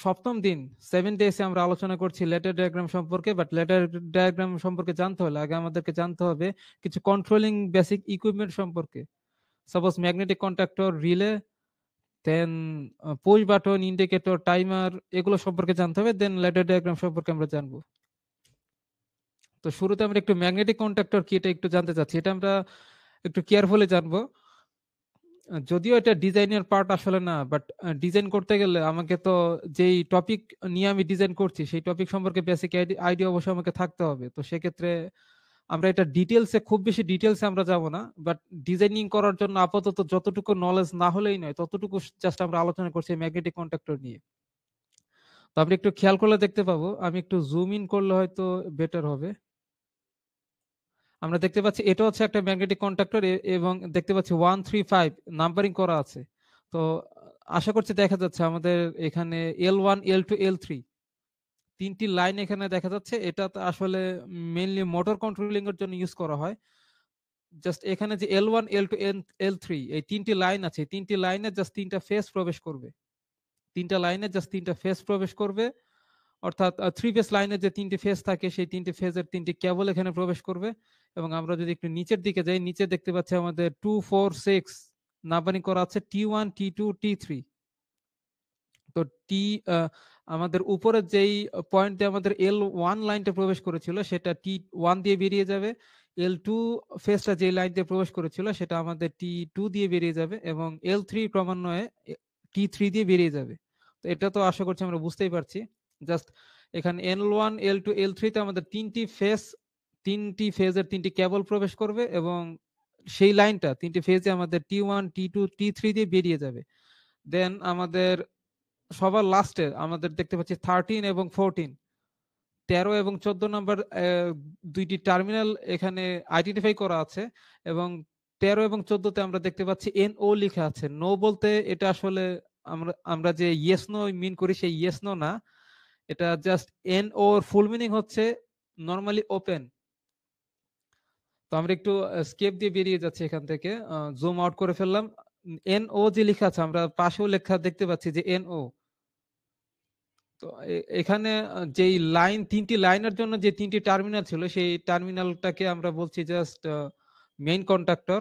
সপ্তম দিন 7 ডেজে আমরা আলোচনা করছি লেটার ডায়াগ্রাম সম্পর্কে। বাট লেটার ডায়াগ্রাম সম্পর্কে জানতে হলে আগে আমাদেরকে জানতে হবে কিছু কন্ট্রোলিং বেসিক ইকুইপমেন্ট সম্পর্কে। সাপোজ ম্যাগনেটিক কন্ট্যাক্টর, রিলে, দেন পুশ বাটন, ইন্ডিকেটর, টাইমার, এগুলো সম্পর্কে জানতে হবে। দেন লেটার ডায়াগ্রাম সম্পর্কে আমরা জানবো। তো শুরুতে আমরা একটু ম্যাগনেটিক কন্ট্যাক্টর কি এটা একটু জানতে চাচ্ছি। এটা আমরা একটু কেয়ারফুলি জানবো। যদিও এটা ডিজাইনের পার্ট আসলে না, বাট ডিজাইন করতে গেলে আমাকে তো যেই টপিক নিয়ে আমি ডিজাইন করছি সেই টপিক সম্পর্কে বেসিক আইডিয়া অবশ্যই আমাকে থাকতে হবে। তো সেক্ষেত্রে আমরা এটা ডিটেলসে, খুব বেশি ডিটেলসে আমরা যাব না, বাট ডিজাইনিং করার জন্য আপাতত যতটুকু নলেজ না হলেই নয় ততটুকু জাস্ট আমরা আলোচনা করছি ম্যাগনেটিক কন্ট্যাক্টর নিয়ে। তো আপনি একটু খেয়াল করলে দেখতে পাবো, আমি একটু জুম ইন করলে হয়তো বেটার হবে। আমরা দেখতে পাচ্ছি এটা হচ্ছে একটা ম্যাগনেটিক কন্ট্যাক্টর এবং দেখতে পাচ্ছি 135 নাম্বারিং করা আছে। তো আশা করছি দেখা যাচ্ছে আমাদের এখানে L1 L2 L3 তিনটি লাইন এখানে দেখা যাচ্ছে। এটা তো আসলে মেইনলি মোটর কন্ট্রোলিং এর জন্য ইউজ করা হয়। জাস্ট এখানে যে L1 L2 L3 এই তিনটি লাইন আছে, তিনটি লাইনে জাস্ট তিনটা ফেজ প্রবেশ করবে। তিনটা লাইনে জাস্ট তিনটা ফেজ প্রবেশ করবে, অর্থাৎ 3 ফেজ লাইনে যে তিনটি ফেজ থাকে সেই তিনটি ফেজের তিনটি কেবল এখানে প্রবেশ করবে। এবং আমরা যদি একটু নিচের দিকে যাই, নিচে দেখতে পাচ্ছি আমাদের 2 4 6 নাম্বারিং করা আছে T1 T2 T3। তো টি আমাদের উপরের যেই পয়েন্ট দিয়ে আমাদের L1 লাইনটা প্রবেশ করেছিল সেটা T1 দিয়ে বেরিয়ে যাবে। L2 ফেজটা যে লাইন দিয়ে প্রবেশ করেছিল সেটা আমাদের T2 দিয়ে বেরিয়ে যাবে এবং L3 ক্রমান্বয়ে T3 দিয়ে বেরিয়ে যাবে। তো এটা তো আশা করছি আমরা বুঝতেই পারছি। জাস্ট এখানে L1 L2 L3 তে আমাদের তিনটি ফেজের তিনটি কেবল প্রবেশ করবে এবং সেই লাইনটা তিনটি ফেজে আমাদের T1 T2 T3 দিয়ে বেরিয়ে যাবে। দেন আমাদের সবার লাস্টে আমাদের দেখতে পাচ্ছি 13 এবং 14, 13 এবং 14 নম্বর দুইটি টার্মিনাল এখানে আইডেন্টিফাই করা আছে এবং 13 এবং 14 তে আমরা দেখতে পাচ্ছি NO লেখা আছে। নো বলতে এটা আসলে আমরা যে ইয়েস নো মিন করি সেই ইয়েস নো না, এটা জাস্ট NO এর ফুল মিনিং হচ্ছে নরমালি ওপেন। তো আমরা একটু স্কেপ দিয়ে বেরিয়ে যাচ্ছি এখান থেকে, জুম আউট করে ফেললাম। NO যে লেখা আছে আমরা পাশেও লেখা দেখতে পাচ্ছি যে NO। তো এখানে যেই লাইন, তিনটি লাইনের জন্য যে তিনটি টার্মিনাল ছিল সেই টার্মিনালটাকে আমরা বলছি জাস্ট মেইন কন্ডাক্টর।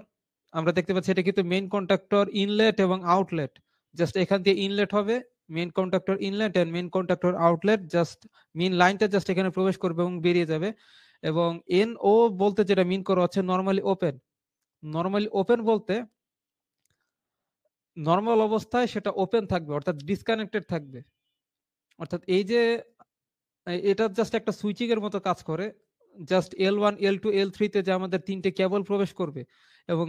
আমরা দেখতে পাচ্ছি এটা কিন্তু মেইন কন্ডাক্টর ইনলেট এবং আউটলেট। জাস্ট এখান দিয়ে ইনলেট হবে, main conductor inlet and main conductor outlet. Just main লাইনটা জাস্ট এখানে প্রবেশ করবে এবং বেরিয়ে যাবে। এবং NO বলতে যেটা মিন করা হচ্ছে নরমালি ওপেন। নরমালি ওপেন বলতে নর্মাল অবস্থায় সেটা ওপেন থাকবে, অর্থাৎ ডিসকানেক্টেড থাকবে। অর্থাৎ এই যে এটা জাস্ট একটা সুইচিং এর মতো কাজ করে। জাস্ট L1 L2 L3 তে যে আমাদের তিনটে কেবল প্রবেশ করবে এবং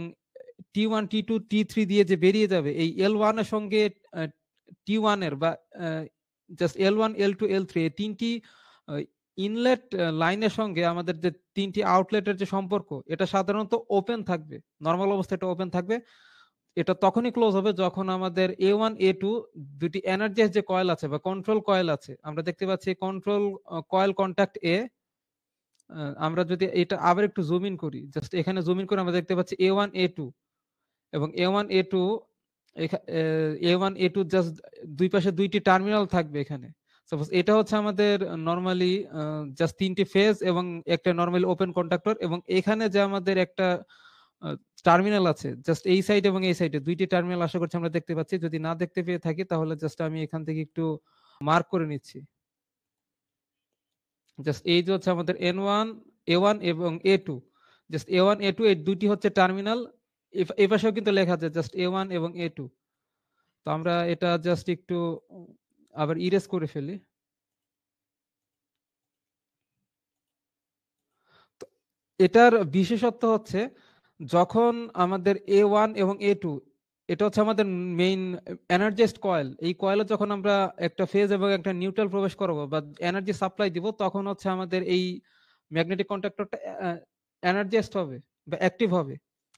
T1 T2 T3 দিয়ে যে বেরিয়ে যাবে, এই L1 এর সঙ্গে T1 এর বা জাস্ট L1 L2 L3 এই তিনটি ইনলেট লাইনের সঙ্গে আমাদের যে তিনটি আউটলেটের যে সম্পর্ক, এটা সাধারণত ওপেন থাকবে। নর্মাল অবস্থায় এটা ওপেন থাকবে। এটা তখনই ক্লোজ হবে যখন আমাদের A1 A2 দুটি এনার্জি যে কয়েল আছে বা কন্ট্রোল কয়েল আছে, আমরা দেখতে পাচ্ছি কন্ট্রোল কয়েল কন্টাক্ট এ। আমরা যদি এটা আবার একটু জুম ইন করি, জাস্ট এখানে জুম ইন করে আমরা দেখতে পাচ্ছি A1 A2 এবং A1 A2 A1 A2 just দুই পাশে দুইটি টার্মিনাল থাকবে এখানে। সাপোজ এটা হচ্ছে আমাদের নরমালি জাস্ট তিনটি ফেজ এবং একটা নরমালি ওপেন কন্ডাক্টর এবং এখানে যে আমাদের একটা টার্মিনাল আছে জাস্ট এই সাইড এবং এই সাইডে দুইটি টার্মিনাল আশা করছি আমরা দেখতে পাচ্ছি। যদি না দেখতে পেয়ে থাকি তাহলে জাস্ট আমি এখান থেকে একটু মার্ক করে নিচ্ছি। জাস্ট এই যে হচ্ছে আমাদের N1 A1 এবং A2, জাস্ট A1 A2 এই দুইটি হচ্ছে টার্মিনাল। এই পাশেও কিন্তু লেখা আছে জাস্ট A1 এবং A2। তো আমরা এটা জাস্ট একটু আবার ইরেজ করে ফেলি। এটার বিশেষত্ব হচ্ছে যখন আমাদের A1 এবং A2, এটা হচ্ছে আমাদের মেইন এনার্জাইজড কয়েল, এই কয়েলে যখন আমরা একটা ফেজ এবং একটা নিউট্রাল প্রবেশ করবো বা এনার্জি সাপ্লাই দিব, তখন হচ্ছে আমাদের এই ম্যাগনেটিক কন্ডাক্টরটা এনার্জাইজড হবে বা অ্যাক্টিভ হবে।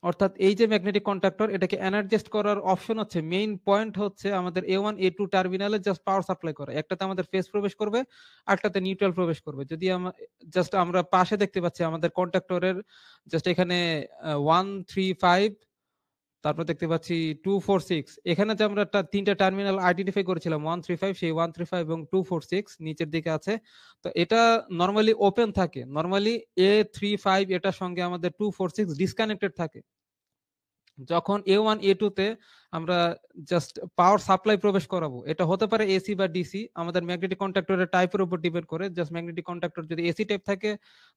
অর্থাৎ এই যে ম্যাগনেটিক কন্ডাক্টর, এটাকে এনার্জাইজড করার অপশন হচ্ছে, মেইন পয়েন্ট হচ্ছে আমাদের A1 A2 টার্মিনালে জাস্ট পাওয়ার সাপ্লাই করা। একটাতে আমাদের ফেজ প্রবেশ করবে, আরেকটাতে নিউট্রাল প্রবেশ করবে। যদি জাস্ট আমরা পাশে দেখতে পাচ্ছি আমাদের কন্ডাক্টরের জাস্ট এখানে 135 তারপর দেখতে পাচ্ছি 246, এখানে যে আমরা তিনটা টার্মিনাল আইডেন্টিফাই করেছিলাম 135, সেই 135 এবং 246 নিচের দিকে আছে। তো এটা নরমালি ওপেন থাকে, নরমালি A35 এটার সঙ্গে আমাদের 246 ডিসকানেক্টেড থাকে। যখন A1 A2 তে আমরা জাস্ট পাওয়ার সাপ্লাই প্রবেশ করাবো, এটা হতে পারে এসি বা ডিসি, আমাদের ম্যাগনেটিক কন্ডাক্টরের টাইপের উপর ডিপেন্ড করে। জাস্ট ম্যাগনেটিক কন্ডাক্টর যদি এসি টাইপ থাকে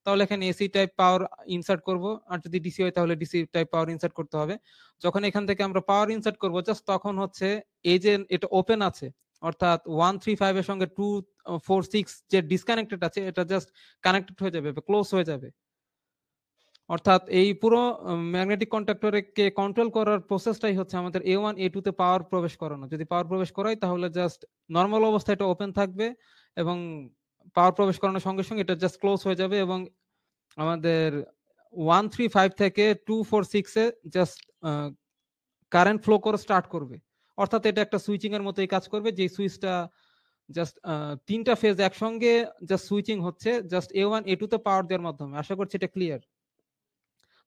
তাহলে এখানে এসি টাইপ পাওয়ার ইনসার্ট করব, আর যদি ডিসি হয় তাহলে ডিসি টাইপ পাওয়ার ইনসার্ট করতে হবে। যখন এখান থেকে আমরা পাওয়ার ইনসার্ট করব জাস্ট তখন হচ্ছে এই যে এটা ওপেন আছে, অর্থাৎ 135 এর সঙ্গে 246 যে ডিসকানেক্টেড আছে এটা জাস্ট কানেক্টেড হয়ে যাবে, ক্লোজ হয়ে যাবে। অর্থাৎ এই পুরো ম্যাগনেটিক কন্ডাক্টরকে কন্ট্রোল করার প্রসেসটাই হচ্ছে আমাদের A1 A2 তে পাওয়ার প্রবেশ করানো। যদি পাওয়ার প্রবেশ করাই তাহলে জাস্ট নরমাল অবস্থায় এটা ওপেন থাকবে, এবং পাওয়ার প্রবেশ করানোর সঙ্গে সঙ্গে এটা জাস্ট ক্লোজ হয়ে যাবে, এবং আমাদের 135 থেকে 246 এ জাস্ট কারেন্ট ফ্লো করে স্টার্ট করবে। অর্থাৎ এটা একটা সুইচিং এর মতোই কাজ করবে, যে সুইচটা জাস্ট তিনটা ফেজ একসঙ্গে জাস্ট সুইচিং হচ্ছে জাস্ট A1 A2 তে পাওয়ার দেওয়ার মাধ্যমে। আশা করছি এটা ক্লিয়ার।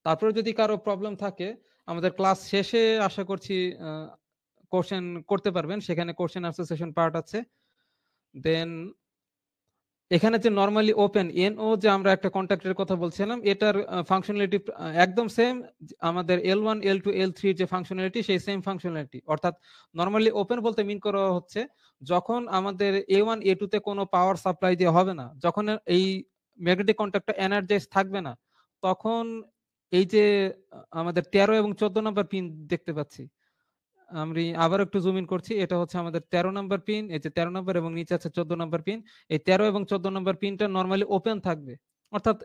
তারপরে যদি কারো প্রবলেম থাকে আমাদের ক্লাস শেষে আশা করছি কোশ্চেন করতে পারবেন, সেখানে কোশ্চেন আনসার সেশন পার্ট আছে। দেন এখানে যে নরমালি ওপেন এনও যে আমরা একটা কন্ট্যাক্টের কথা বলছিলাম, এটার ফাংশনালিটি একদম সেম আমাদের L1 L2 L3 যে ফাংশনালিটি, সেই সেম ফাংশনালিটি। অর্থাৎ নরমালি ওপেন বলতে মিন করা হচ্ছে যখন আমাদের A1 A2 তে কোনো পাওয়ার সাপ্লাই দেওয়া হবে না, যখন এই ম্যাগনেটিক কন্ট্যাক্টটা এনার্জাইজ থাকবে না, তখন এই যে আমাদের 13 এবং 14 নাম্বার পিন দেখতে পাচ্ছি, আমি আবার একটু জুম ইন করছি, এটা হচ্ছে আমাদের 13 নাম্বার পিন, এই যে 13 নাম্বার এবং নিচে আছে 14 নাম্বার পিন। এই 13 এবং 14 নাম্বার পিনটা নরমালি ওপেন থাকবে, অর্থাৎ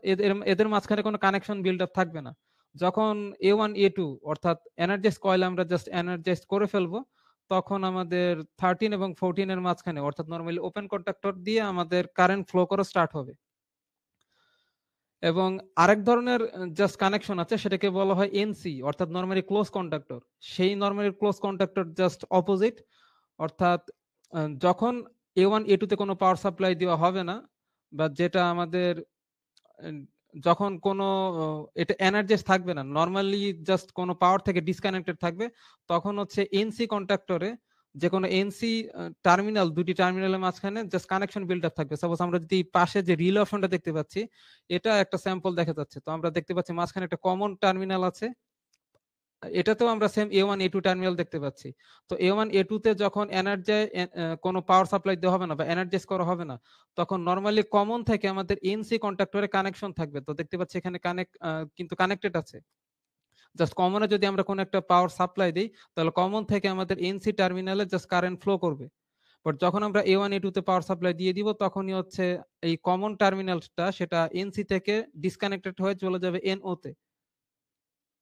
এদের মাঝখানে কোনো কানেকশন বিল্ড আপ থাকবে না। যখন A1 A2 অর্থাৎ এনার্জাইজ কয়েল আমরা জাস্ট এনার্জাইজ করে ফেলবো, তখন আমাদের 13 এবং 14 এর মাঝখানে অর্থাৎ নরমালি ওপেন কন্ডাক্টর দিয়ে আমাদের কারেন্ট ফ্লো করা স্টার্ট হবে। এবং আরেক ধরনের জাস্ট কানেকশন আছে, সেটাকে বলা হয় এনসি অর্থাৎ নরমালি ক্লোজ কন্ডাক্টর। সেই normally close conductor just opposite, অর্থাৎ যখন A1 A2 তে কোনো পাওয়ার সাপ্লাই দেওয়া হবে না, বা যেটা আমাদের যখন কোনো এটা এনার্জাইজ থাকবে না, নরমালি জাস্ট কোনো পাওয়ার থেকে ডিসকানেক্টেড থাকবে, তখন হচ্ছে এনসি কন্ডাক্টরে যে কোনো এনসি টার্মিনাল, দুটি টার্মিনালের মাঝখানে জাস্ট কানেকশন বিল্ড আপ থাকবে। সাপোজ আমরা যদি পাশে যে রিলে অপশনটা দেখতে পাচ্ছি, এটা একটা স্যাম্পল দেখা যাচ্ছে। তো আমরা দেখতে পাচ্ছি মাঝখানে একটা কমন টার্মিনাল আছে, এটাতেও আমরা সেম A1 A2 টার্মিনাল দেখতে পাচ্ছি। তো A1 A2 তে যখন কোনো পাওয়ার সাপ্লাই দেওয়া হবে না বা এনার্জাইজ করা হবে না, তখন নরমালি কমন থেকে আমাদের এনসি কন্ডাক্টরে কানেকশন থাকবে। তো দেখতে পাচ্ছি এখানে কিন্তু কানেক্টেড আছে। জাস্ট কমনে যদি আমরা কোনো একটা পাওয়ার সাপ্লাই দিই, তাহলে কমন থেকে আমাদের এনসি টার্মিনালে জাস্ট কারেন্ট ফ্লো করবে। বাট যখন আমরা A1 A2 তে পাওয়ার সাপ্লাই দিয়ে দিব, তখনই হচ্ছে এই কমন টার্মিনালটা সেটা এনসি থেকে ডিসকানেক্টেড হয়ে চলে যাবে NO তে।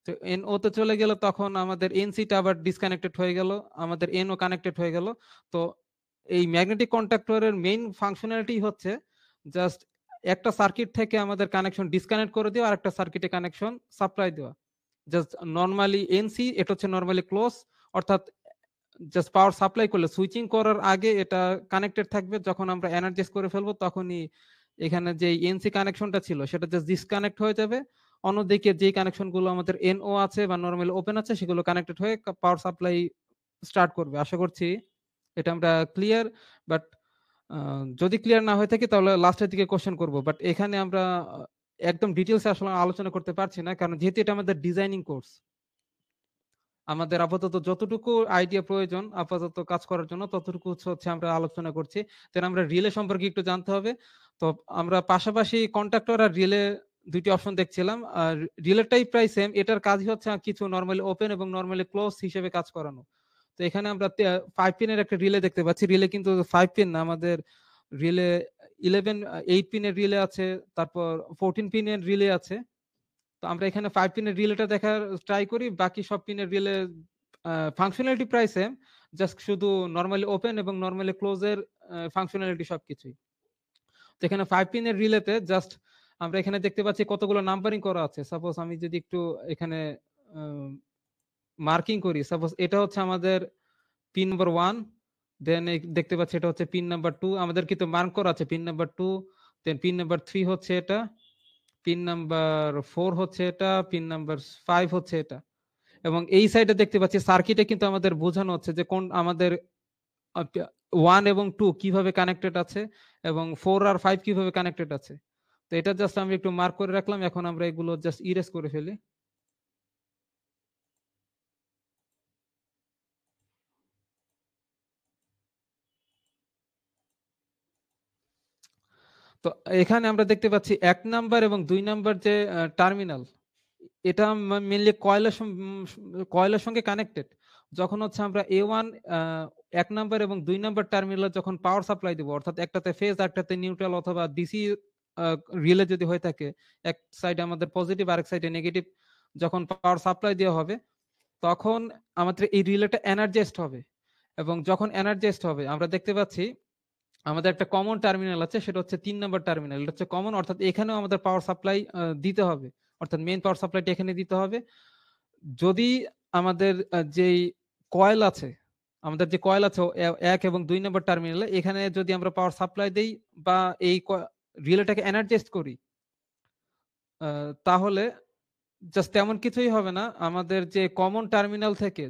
তো NO তে চলে গেলে তখন আমাদের এনসিটা আবার ডিসকানেক্টেড হয়ে গেল, আমাদের NO কানেক্টেড হয়ে গেল। তো এই ম্যাগনেটিক কন্ডাক্টরের মেইন ফাংশনালিটি হচ্ছে জাস্ট একটা সার্কিট থেকে আমাদের কানেকশন ডিসকানেক্ট করে দেওয়া, আর একটা সার্কিটে কানেকশন সাপ্লাই দেওয়া। জাস্ট নরমালি এনসি এটা হচ্ছে নরমালি ক্লোজ, অর্থাৎ জাস্ট পাওয়ার সাপ্লাই করলে সুইচিং করার আগে এটা কানেক্টেড থাকবে, যখন আমরা এনার্জাইজ করে ফেলবো তখনই এখানে যে এনসি কানেকশনটা ছিল সেটা জাস্ট ডিসকানেক্ট হয়ে যাবে। অন্যদিকে যে কানেকশন গুলো আমাদের এনও আছে বা নরমালি ওপেন আছে সেগুলো কানেক্টেড হয়ে পাওয়ার সাপ্লাই স্টার্ট করবে। আশা করছি এটা আমরা ক্লিয়ার। বাট যদি ক্লিয়ার না হয়ে থাকে তাহলে লাস্টের দিকে কোশ্চেন করব। বাট এখানে আমরা একদম ডিটেলসে আসলে আলোচনা করতে পারছি না, কারণ যেহেতু এটা আমাদের ডিজাইনিং কোর্স, আমাদের আপাতত যতটুকু আইডিয়া প্রয়োজন আপাতত কাজ করার জন্য ততটুকু হচ্ছে আমরা আলোচনা করছি। তাহলে আমরা রিলে সম্পর্কে একটু জানতে হবে। তো আমরা পাশাপাশি কন্ট্রাক্টর আর রিলে দুইটি অপশন দেখছিলাম, আর রিলেটাই প্রায় সেম। এটার কাজই হচ্ছে কিছু নরমালি ওপেন এবং নরমালি ক্লোজ হিসেবে কাজ করানো। তো এখানে আমরা 5 পিনের একটা রিলে দেখতে পাচ্ছি। রিলে কিন্তু 5 পিন না, আমাদের রিলে 8 পিনের রিলে আছে, তারপর 14 পিনের রিলে আছে। তো আমরা এখানে 5 পিনের রিলেটা দেখার ট্রাই করি, বাকি সব পিনের রিলে ফাংশনালিটি প্রায় সেম, জাস্ট শুধু নরমালি ওপেন এবং নরমালি ক্লোজের ফাংশনালিটি সবকিছুই। তো এখানে 5 পিনের রিলেতে জাস্ট আমরা এখানে দেখতে পাচ্ছি কতগুলো নাম্বারিং করা আছে। সাপোজ আমি যদি একটু এখানে মার্কিং করি, সাপোজ এটা হচ্ছে আমাদের পিন নাম্বার 1, দেন দেখতে পাচ্ছি এটা হচ্ছে পিন নাম্বার 2, আমাদের কিন্তু মার্ক করা আছে পিন নাম্বার 2, দেন পিন নাম্বার 3 হচ্ছে এটা, পিন নাম্বার 4 হচ্ছে এটা, পিন নাম্বার 5 হচ্ছে এটা। এবং এই সাইডে দেখতে পাচ্ছি সার্কিটে কিন্তু আমাদের বোঝানো হচ্ছে যে কোন আমাদের 1 এবং 2 কিভাবে কানেক্টেড আছে এবং 4 আর 5 কিভাবে কানেক্টেড আছে। তো এটা জাস্ট আমি একটু মার্ক করে রাখলাম, এখন আমরা এগুলো জাস্ট ইরেজ করে ফেলি। তো এখানে আমরা দেখতে পাচ্ছি 1 নাম্বার এবং 2 নাম্বার যে টার্মিনাল, এটা মেইনলি কয়েলের সঙ্গে কানেক্টেড। যখন হচ্ছে আমরা A1 1 নাম্বার এবং 2 নাম্বার টার্মিনালে যখন পাওয়ার সাপ্লাই দিব, অর্থাৎ একটাতে ফেজ একটাতে নিউট্রাল অথবা ডিসি রিলে যদি হয়ে থাকে, এক সাইডে আমাদের পজিটিভ আরেক সাইডে নেগেটিভ, যখন পাওয়ার সাপ্লাই দেওয়া হবে তখন আমাদের এই রিলেটা এনার্জাইজড হবে। এবং যখন এনার্জাইজড হবে আমরা দেখতে পাচ্ছি আমাদের একটা কমন টার্মিনাল আছে, সেটা হচ্ছে 3 নাম্বার টার্মিনাল। এটা হচ্ছে কমন, অর্থাৎ এখানেও আমাদের পাওয়ার সাপ্লাই দিতে হবে, অর্থাৎ মেইন পাওয়ার সাপ্লাইটা এখানে দিতে হবে। যদি আমাদের যেই কয়েল আছে, আমাদের যে কয়েল আছে 1 এবং 2 নাম্বার টার্মিনালে, এখানে যদি আমরা পাওয়ার সাপ্লাই দেই বা এই রিলেটাকে এনার্জাইজ করি, তাহলে জাস্ট তেমন কিছুই হবে না। আমাদের যে কমন টার্মিনাল থেকে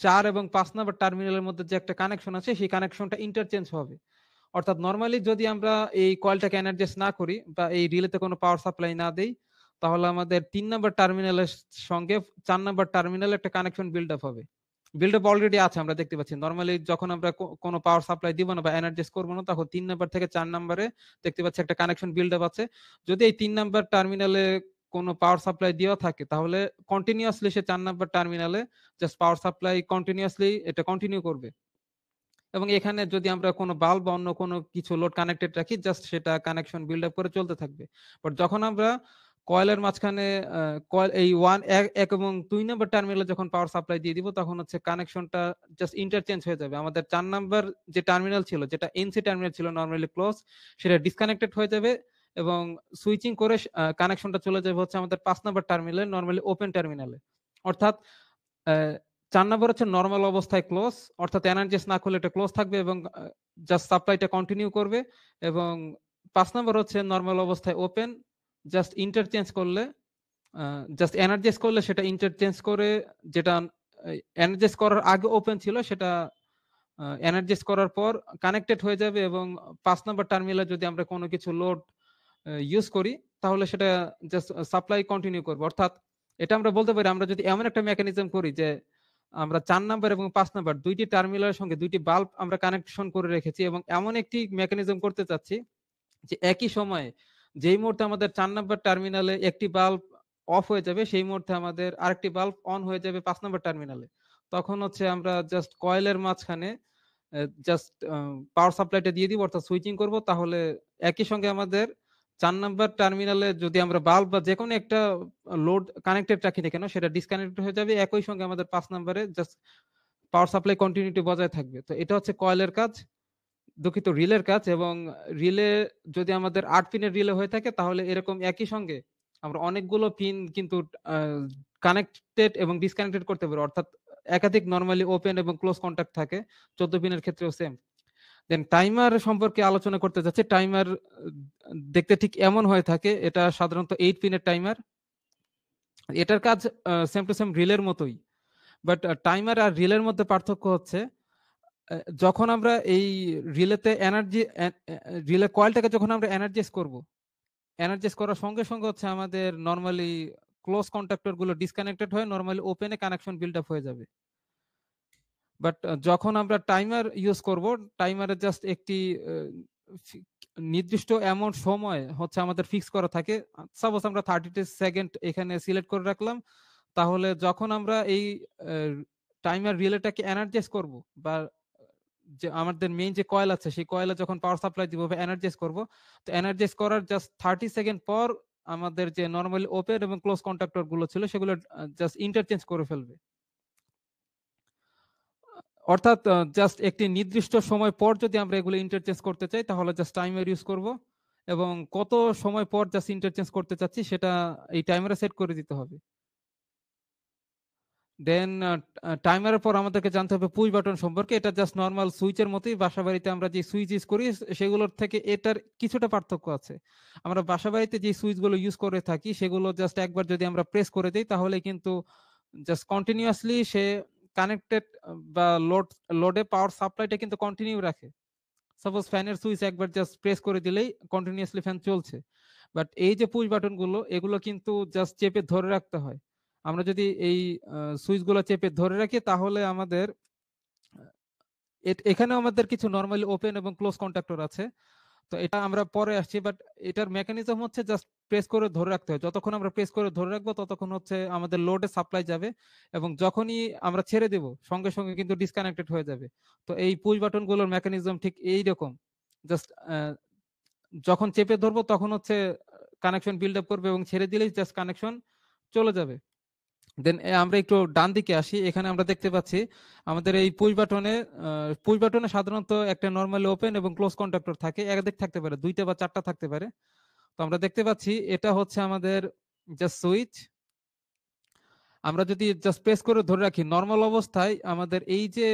4 এবং 5 নাম্বার টার্মিনালের মধ্যে যে একটা কানেকশন আছে, সেই কানেকশনটা ইন্টারচেঞ্জ হবে। অর্থাৎ নরমালি যদি আমরা এই কয়েলটাকে এনার্জাইজ না করি বা এই রিলেতে কোনো পাওয়ার সাপ্লাই না দেই, তাহলে আমাদের 3 নাম্বার টার্মিনালের সঙ্গে 4 নাম্বার টার্মিনালে একটা কানেকশন বিল্ড আপ হবে। বিল্ড আপ অলরেডি আছে, আমরা দেখতে পাচ্ছি। নরমালি যখন আমরা কোনো পাওয়ার সাপ্লাই দিব না বা এনার্জাইজ করবো না, তখন 3 নাম্বার থেকে 4 নাম্বারে দেখতে পাচ্ছি একটা কানেকশন বিল্ড আপ আছে। যদি এই 3 নাম্বার টার্মিনালে কোনো পাওয়ার সাপ্লাই দেওয়া থাকে, তাহলে কন্টিনিউয়াসলি সে 4 নাম্বার টার্মিনালে জাস্ট পাওয়ার সাপ্লাই কন্টিনিউয়াসলি এটা কন্টিনিউ করবে। এবং এখানে যদি আমরা কোনো বাল্ব বা অন্য কোনো কিছু লোড কানেক্টেড রাখি, জাস্ট সেটা কানেকশন বিল্ড আপ করে চলতে থাকবে। বাট যখন আমরা কয়েলের মাঝখানে কয়েল এই 1 এবং 2 নাম্বার টার্মিনালে যখন পাওয়ার সাপ্লাই দিয়ে দিব, তখন হচ্ছে কানেকশনটা জাস্ট ইন্টারচেঞ্জ হয়ে যাবে। আমাদের 4 নাম্বার যে টার্মিনাল ছিল, যেটা এনসি টার্মিনাল ছিল নরমালি ক্লোজ, সেটা ডিসকানেক্টেড হয়ে যাবে এবং সুইচিং করে কানেকশনটা চলে যাবে হচ্ছে আমাদের 5 নাম্বার টার্মিনালে, নরমালি ওপেন টার্মিনালে। অর্থাৎ 4 নাম্বার হচ্ছে নরমাল অবস্থায় ক্লোজ, অর্থাৎ এনার্জাইজ না করলে এটা ক্লোজ থাকবে এবং জাস্ট সাপ্লাইটা কন্টিনিউ করবে। এবং 5 নাম্বার হচ্ছে নরমাল অবস্থায় ওপেন, জাস্ট ইন্টারচেঞ্জ করলে, জাস্ট এনার্জাইজ করলে সেটা ইন্টারচেঞ্জ করে, যেটা এনার্জাইজ করার আগে ওপেন ছিল সেটা এনার্জাইজ করার পর কানেক্টেড হয়ে যাবে। এবং 5 নাম্বার টার্মিনালে যদি আমরা কোনো কিছু লোড ইউজ করি, তাহলে সেটা জাস্ট সাপ্লাই কন্টিনিউ করবে। অর্থাৎ এটা আমরা বলতে পারি, আমরা যদি এমন একটা মেকানিজম করি যে আমরা 4 নাম্বার এবং 5 নাম্বার দুইটি টার্মিনালের সঙ্গে দুইটি বাল্ব আমরা কানেকশন করে রেখেছি, এবং এমন একটি মেকানিজম করতে চাচ্ছি যে একই সময়ে যেই মুহূর্তে আমাদের 4 নাম্বার টার্মিনালে একটি বাল্ব অফ হয়ে যাবে, সেই মুহূর্তে আমাদের আরেকটি বাল্ব অন হয়ে যাবে 5 নাম্বার টার্মিনালে। তখন হচ্ছে আমরা জাস্ট কয়েলের মাঝখানে জাস্ট পাওয়ার সাপ্লাইটা দিয়ে দিব, অর্থাৎ সুইচিং করব। তাহলে একই সঙ্গে আমাদের 4 নাম্বার টার্মিনালে যদি আমরা বাল্ব বা যে কোনো একটা লোড কানেক্টেড রাখি না কেন, সেটা ডিসকানেক্টেড হয়ে যাবে। একই সঙ্গে আমাদের 5 নাম্বারে জাস্ট পাওয়ার সাপ্লাই কন্টিনিউটি বজায় থাকবে। তো এটা হচ্ছে কয়েলের কাজ, দুঃখিত রিলের কাজ। এবং রিলে যদি আমাদের 8 পিনের রিলে হয়ে থাকে, তাহলে এরকম একই সঙ্গে আমরা অনেকগুলো পিন কিন্তু কানেক্টেড এবং ডিসকানেক্টেড করতে পারি, অর্থাৎ একাধিক নরমালি ওপেন এবং ক্লোজ কন্টাক্ট থাকে। 14 পিনের ক্ষেত্রেও সেম। দেন টাইমার সম্পর্কে আলোচনা করতে যাচ্ছে। টাইমার দেখতে ঠিক এমন হয়ে থাকে, এটা সাধারণত 8 পিনের টাইমার। এটার কাজ সেম টু সেম রিলের মতোই, বাট টাইমার আর রিলের মধ্যে পার্থক্য হচ্ছে যখন আমরা এই রিলেতে এনার্জি, রিলে কয়েলটাকে যখন আমরা এনার্জাইজ করব, এনার্জাইজ করার সঙ্গে সঙ্গে হচ্ছে আমাদের নরমালি ক্লোজ কন্ট্যাক্টর গুলো ডিসকানেক্টেড হয়ে নরমালি ওপেনে কানেকশন বিল্ড আপ হয়ে যাবে। বাট যখন আমরা টাইমার ইউজ করব, টাইমারে জাস্ট একটি নির্দিষ্ট অ্যামাউন্ট সময় হচ্ছে আমাদের ফিক্স করা থাকে। সাপোজ আমরা 30 সেকেন্ড এখানে সিলেক্ট করে রাখলাম, তাহলে যখন আমরা এই টাইমার রিলেটাকে এনার্জাইজ করব বা যে আমাদের মেইন যে কয়েল আছে, সেই কয়েলে যখন পাওয়ার সাপ্লাই দিব বা এনার্জাইজ করব, তো এনার্জাইজ করার জাস্ট 30 সেকেন্ড পর আমাদের যে নরমালি ওপেন এবং ক্লোজ কন্ট্যাক্টর গুলো ছিল, সেগুলো জাস্ট ইন্টারচেঞ্জ করে ফেলবে। অর্থাৎ জাস্ট একটি নির্দিষ্ট সময় পর যদি আমরা এগুলো ইন্টারচেঞ্জ করতে চাই, তাহলে জাস্ট টাইমার ইউজ করব, এবং কত সময় পর জাস্ট ইন্টারচেঞ্জ করতে চাচ্ছি সেটা এই টাইমারে সেট করে দিতে হবে। দেন টাইমারের পর আমাদেরকে জানতে হবে পুশ বাটন সম্পর্কে। এটা জাস্ট নর্মাল সুইচের মতোই। বাসাবাড়িতে আমরা যে সুইচ ইউজ করি, সেগুলোর থেকে এটার কিছুটা পার্থক্য আছে। আমরা বাসাবাড়িতে যে সুইচগুলো ইউজ করে থাকি, সেগুলো জাস্ট একবার যদি আমরা প্রেস করে দিই, তাহলে কিন্তু জাস্ট কন্টিনিউয়াসলি সে কানেক্টেড বা লোডে পাওয়ার সাপ্লাইটা কিন্তু কন্টিনিউ রাখে। সাপোজ ফ্যানের সুইচ একবার জাস্ট প্রেস করে দিলেই কন্টিনিউয়াসলি ফ্যান চলছে। বাট এই যে পুশ বাটন গুলো এগুলো কিন্তু জাস্ট চেপে ধরে রাখতে হয়। আমরা যদি এই সুইচ গুলো চেপে ধরে রাখি তাহলে আমাদের এখানেও আমাদের কিছু নরমালি ওপেন এবং ক্লোজ কন্ট্যাক্টর আছে। তো এটা আমরা পরে আসছি, বাট এটার মেকানিজম হচ্ছে জাস্ট প্রেস করে ধরে রাখতে হয়। যতক্ষণ আমরা প্রেস করে ধরে রাখবো ততক্ষণ হচ্ছে আমাদের লোডে সাপ্লাই যাবে, এবং যখনই আমরা ছেড়ে দেব সঙ্গে সঙ্গে কিন্তু ডিসকানেক্টেড হয়ে যাবে। তো এই পুশ বাটন গুলোর মেকানিজম ঠিক এই রকম। জাস্ট যখন চেপে ধরবো তখন হচ্ছে কানেকশন বিল্ড আপ করবে এবং ছেড়ে দিলেই জাস্ট কানেকশন চলে যাবে। দেন আমরা একটু ডান দিকে আসি। এখানে আমরা দেখতে পাচ্ছি আমাদের এই পুশ বাটনে সাধারণত একটা নরমালি ওপেন এবং ক্লোজ কন্ট্যাক্টর থাকে, একাধিক থাকতে পারে, 2টা বা 4টা থাকতে পারে। তো আমরা দেখতে পাচ্ছি এটা হচ্ছে আমাদের জাস্ট সুইচ। আমরা যদি জাস্ট প্রেস করে ধরে রাখি নরমাল অবস্থায় আমাদের এই যে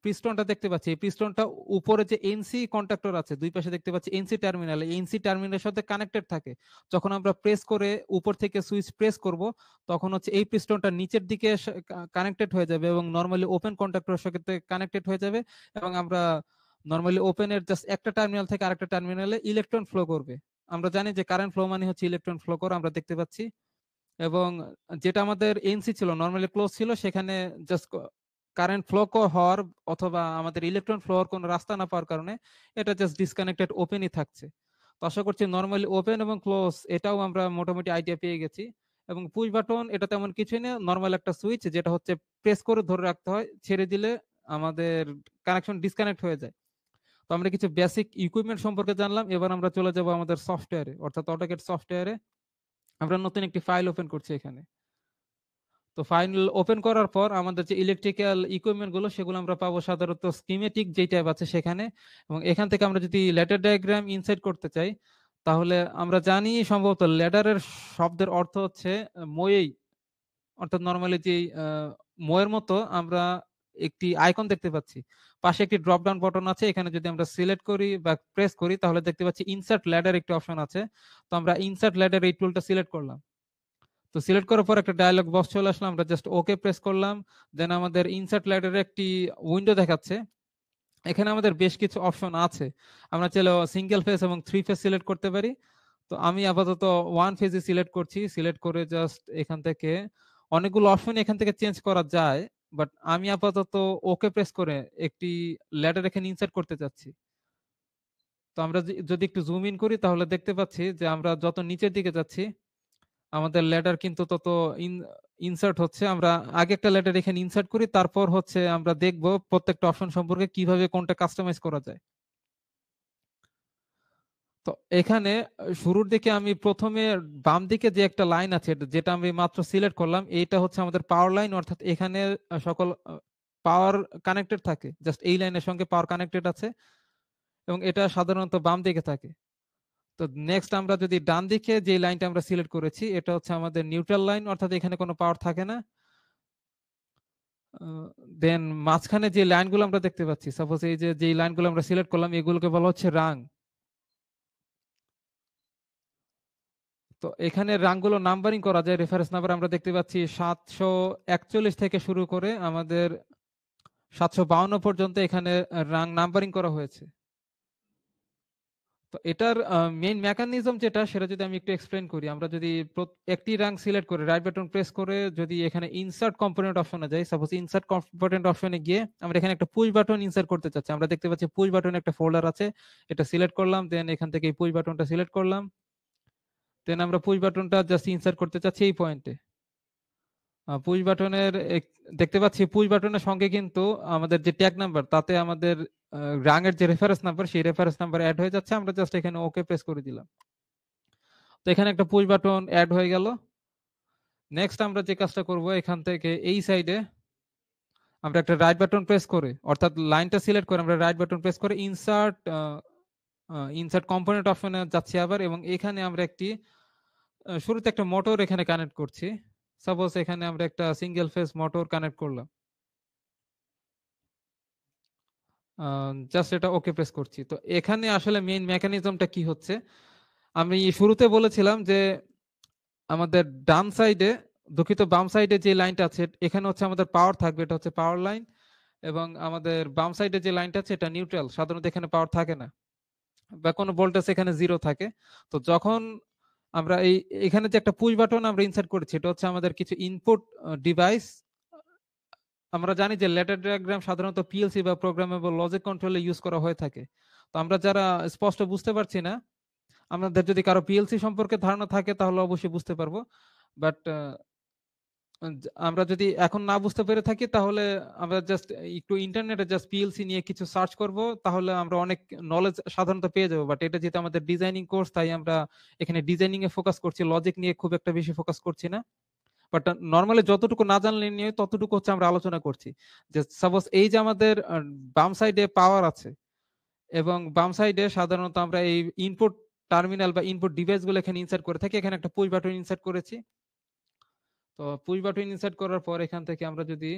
পিস্টনটা দেখতে পাচ্ছি, এই পিস্টনটা উপরে যে এনসি কন্ট্যাক্টর আছে দুই পাশে দেখতে পাচ্ছি এনসি টার্মিনাল, এনসি টার্মিনালের সাথে কানেক্টেড থাকে। যখন আমরা প্রেস করে উপর থেকে সুইচ প্রেস করব তখন হচ্ছে এই পিস্টনটা নিচের দিকে কানেক্টেড হয়ে যাবে এবং নরমালি ওপেন কন্ট্যাক্টরের সাথে কানেক্টেড হয়ে যাবে, এবং আমরা নরমালি ওপেনের জাস্ট একটা টার্মিনাল থেকে আরেকটা টার্মিনালে ইলেকট্রন ফ্লো করবে। আমরা জানি যে কারেন্ট ফ্লো মানে হচ্ছে ইলেকট্রন ফ্লো করা, আমরা দেখতে পাচ্ছি। এবং যেটা আমাদের এনসি ছিল নরমালি ক্লোজ ছিল, সেখানে জাস্ট কারেন্ট ফ্লো হওয়ার অথবা আমাদের ইলেকট্রন ফ্লো হওয়ার কোনো রাস্তা না পাওয়ার কারণে এটা জাস্ট ডিসকানেক্টেড ওপেনই থাকছে। তো আশা করছি নরমালি ওপেন এবং ক্লোজ এটাও আমরা মোটামুটি আইডিয়া পেয়ে গেছি। এবং পুশ বাটন এটা তেমন কিছুই না, নরমাল একটা সুইচ যেটা হচ্ছে প্রেস করে ধরে রাখতে হয়, ছেড়ে দিলে আমাদের কানেকশন ডিসকানেক্ট হয়ে যায়। তো আমরা কিছু বেসিক ইকুইপমেন্ট সম্পর্কে জানলাম। এবার আমরা চলে যাব আমাদের সফটওয়্যারে, অর্থাৎ অটোক্যাড সফটওয়্যারে। আমরা নতুন একটি ফাইল ওপেন করছি এখানে। তো ফাইল ওপেন করার পর আমাদের যে ইলেকট্রিক্যাল ইকুইপমেন্ট গুলো সেগুলো আমরা পাবো সাধারণত স্কিমেটিক যে ট্যাব আছে সেখানে। এবং এখান থেকে আমরা যদি ল্যাডার ডায়াগ্রাম ইনসার্ট করতে চাই তাহলে আমরা জানি সম্ভবত ল্যাডারের শব্দের অর্থ হচ্ছে মই, অর্থাৎ নরমালি যে ময়ের মতো আমরা একটি আইকন দেখতে পাচ্ছি, পাশে একটি ড্রপ ডাউন বাটন আছে। এখানে যদি আমরা সিলেক্ট করি বা প্রেস করি তাহলে দেখতে পাচ্ছি ইনসার্ট ল্যাডার একটি অপশন আছে। তো আমরা ইনসার্ট ল্যাডার এই টুলটা সিলেক্ট করলাম। তো সিলেক্ট করার পর একটা ডায়ালগ বক্স চলে আসলো, আমরা জাস্ট ওকে প্রেস করলাম। দেন আমাদের ইনসার্ট ল্যাডারে একটি উইন্ডো দেখাচ্ছে। এখানে আমাদের বেশ কিছু অপশন আছে, আমরা চাইলে সিঙ্গেল ফেজ এবং 3 ফেজ সিলেক্ট করতে পারি। তো আমি আপাতত 1 ফেজে সিলেক্ট করছি। সিলেক্ট করে জাস্ট এখান থেকে অনেকগুলো অপশন এখান থেকে চেঞ্জ করা যায়, বাট আমি আপাতত ওকে প্রেস করে একটি ল্যাডার এখানে ইনসার্ট করতে চাচ্ছি। তো আমরা যদি একটু জুম ইন করি তাহলে দেখতে পাচ্ছি যে আমরা যত নিচের দিকে যাচ্ছি আমাদের ল্যাডার কিন্তু তত ইনসার্ট হচ্ছে। আমরা আগে একটা ল্যাডার এখানে ইনসার্ট করি, তারপর হচ্ছে আমরা দেখব প্রত্যেকটা অপশন সম্পর্কে কিভাবে কোনটা কাস্টমাইজ করা যায়। তো এখানে শুরুর দিকে আমি প্রথমে বাম দিকে যে একটা লাইন আছে যেটা আমি মাত্র সিলেক্ট করলাম, এইটা হচ্ছে আমাদের পাওয়ার লাইন, অর্থাৎ এখানে সকল পাওয়ার কানেক্টেড থাকে, জাস্ট এই লাইনের সঙ্গে পাওয়ার কানেক্টেড আছে এবং এটা সাধারণত বাম দিকে থাকে। তো নেক্সট আমরা যদি ডান দিকে যে লাইনটা আমরা সিলেক্ট করেছি এটা হচ্ছে আমাদের নিউট্রাল লাইন, অর্থাৎ এখানে কোনো পাওয়ার থাকে না। দেন মাঝখানে যে লাইনগুলো আমরা দেখতে পাচ্ছি, সাপোজ এই যে লাইনগুলো আমরা সিলেক্ট করলাম এগুলোকে বলা হচ্ছে রাং। তো এখানে রাংগুলো নাম্বারিং করা যায়, রেফারেন্স নাম্বার আমরা দেখতে পাচ্ছি 741 থেকে শুরু করে আমাদের 752 পর্যন্ত এখানে রাং নাম্বারিং করা হয়েছে। তো এটার মেইন মেকানিজম যেটা সেটা যদি আমি একটু এক্সপ্লেন করি, আমরা যদি একটি রাং সিলেক্ট করে রাইট বাটন প্রেস করে যদি এখানে ইনসার্ট কম্পোনেন্ট অপশনে যাই, সাপোজ ইনসার্ট কম্পোনেন্ট অপশনে গিয়ে আমরা এখানে একটা পুশ বাটন ইনসার্ট করতে চাচ্ছি, আমরা দেখতে পাচ্ছি পুশ বাটন একটা ফোল্ডার আছে, এটা সিলেক্ট করলাম। দেন এখান থেকে এই পুশ বাটনটা সিলেক্ট করলাম। দেন আমরা পুশ বাটনটা জাস্ট ইনসার্ট করতে চাচ্ছি এই পয়েন্টে। পুশ বাটনের দেখতে পাচ্ছি পুশ বাটনের সঙ্গে কিন্তু আমাদের যে ট্যাগ নাম্বার তাতে আমাদের রাঙের যে রেফারেন্স নাম্বার সেই রেফারেন্স নাম্বার অ্যাড হয়ে যাচ্ছে। আমরা জাস্ট এখানে ওকে প্রেস করে দিলাম। তো এখানে একটা পুশ বাটন অ্যাড হয়ে গেল। নেক্সট আমরা যে কাজটা করব, এখান থেকে এই সাইডে আমরা একটা রাইট বাটন প্রেস করে, অর্থাৎ লাইনটা সিলেক্ট করে আমরা রাইট বাটন প্রেস করে ইনসার্ট কম্পোনেন্ট অপশনে যাচ্ছি আবার, এবং এখানে আমরা একটি শুরুতে একটা মোটর এখানে কানেক্ট করছি। সাপোজ এখানে আমরা একটা সিঙ্গেল ফেজ মোটর কানেক্ট করলাম, জাস্ট এটা ওকে প্রেস করছি। তো এখানে আসলে মেইন মেকানিজমটা কি হচ্ছে, আমি শুরুতে বলেছিলাম যে আমাদের ডান সাইডে দুঃখিত, বাম সাইডে যে লাইনটা আছে এখানে হচ্ছে আমাদের পাওয়ার থাকবে, এটা হচ্ছে পাওয়ার লাইন, এবং আমাদের বাম সাইডে যে লাইনটা আছে এটা নিউট্রাল, সাধারণত এখানে পাওয়ার থাকে না বা কোনো ভোল্টেজ এখানে জিরো থাকে। তো যখন আমরা এখানে যে একটা পুশ বাটন আমরা ইনসার্ট করেছি, এটা হচ্ছে আমাদের কিছু ইনপুট ডিভাইস। আমরা জানি যে ল্যাডার ডায়াগ্রাম সাধারণত পিএলসি বা প্রোগ্রামেবল লজিক কন্ট্রোলে ইউজ করা হয়ে থাকে। তো আমরা যারা স্পষ্ট বুঝতে পারছি না, আমাদের যদি কারো পিএলসি সম্পর্কে ধারণা থাকে তাহলে অবশ্যই বুঝতে পারবো। বাট আমরা যদি এখন না বুঝতে পেরে থাকি তাহলে আমরা জাস্ট একটু ইন্টারনেটে জাস্ট পিএলসি নিয়ে কিছু সার্চ করব, তাহলে আমরা অনেক নলেজ সাধারণত পেয়ে যাবো। বাট এটা যেহেতু আমাদের ডিজাইনিং কোর্স, তাই আমরা এখানে ডিজাইনিং এ ফোকাস করছি, লজিক নিয়ে খুব একটা বেশি ফোকাস করছি না। বাট নর্মালি যতটুকু না জানলে নিয়ে ততটুকু হচ্ছে আমরা আলোচনা করছি। যে সাপোজ এই যে আমাদের বাম সাইডে পাওয়ার আছে, এবং বাম সাইডে সাধারণত আমরা এই ইনপুট টার্মিনাল বা ইনপুট ডিভাইস গুলো এখানে ইনসার্ট করে থাকি। এখানে একটা পুশ বাটন ইনসার্ট করেছি। তো পুশ বাটন ইনসার্ট করার পর এখান থেকে আমরা যদি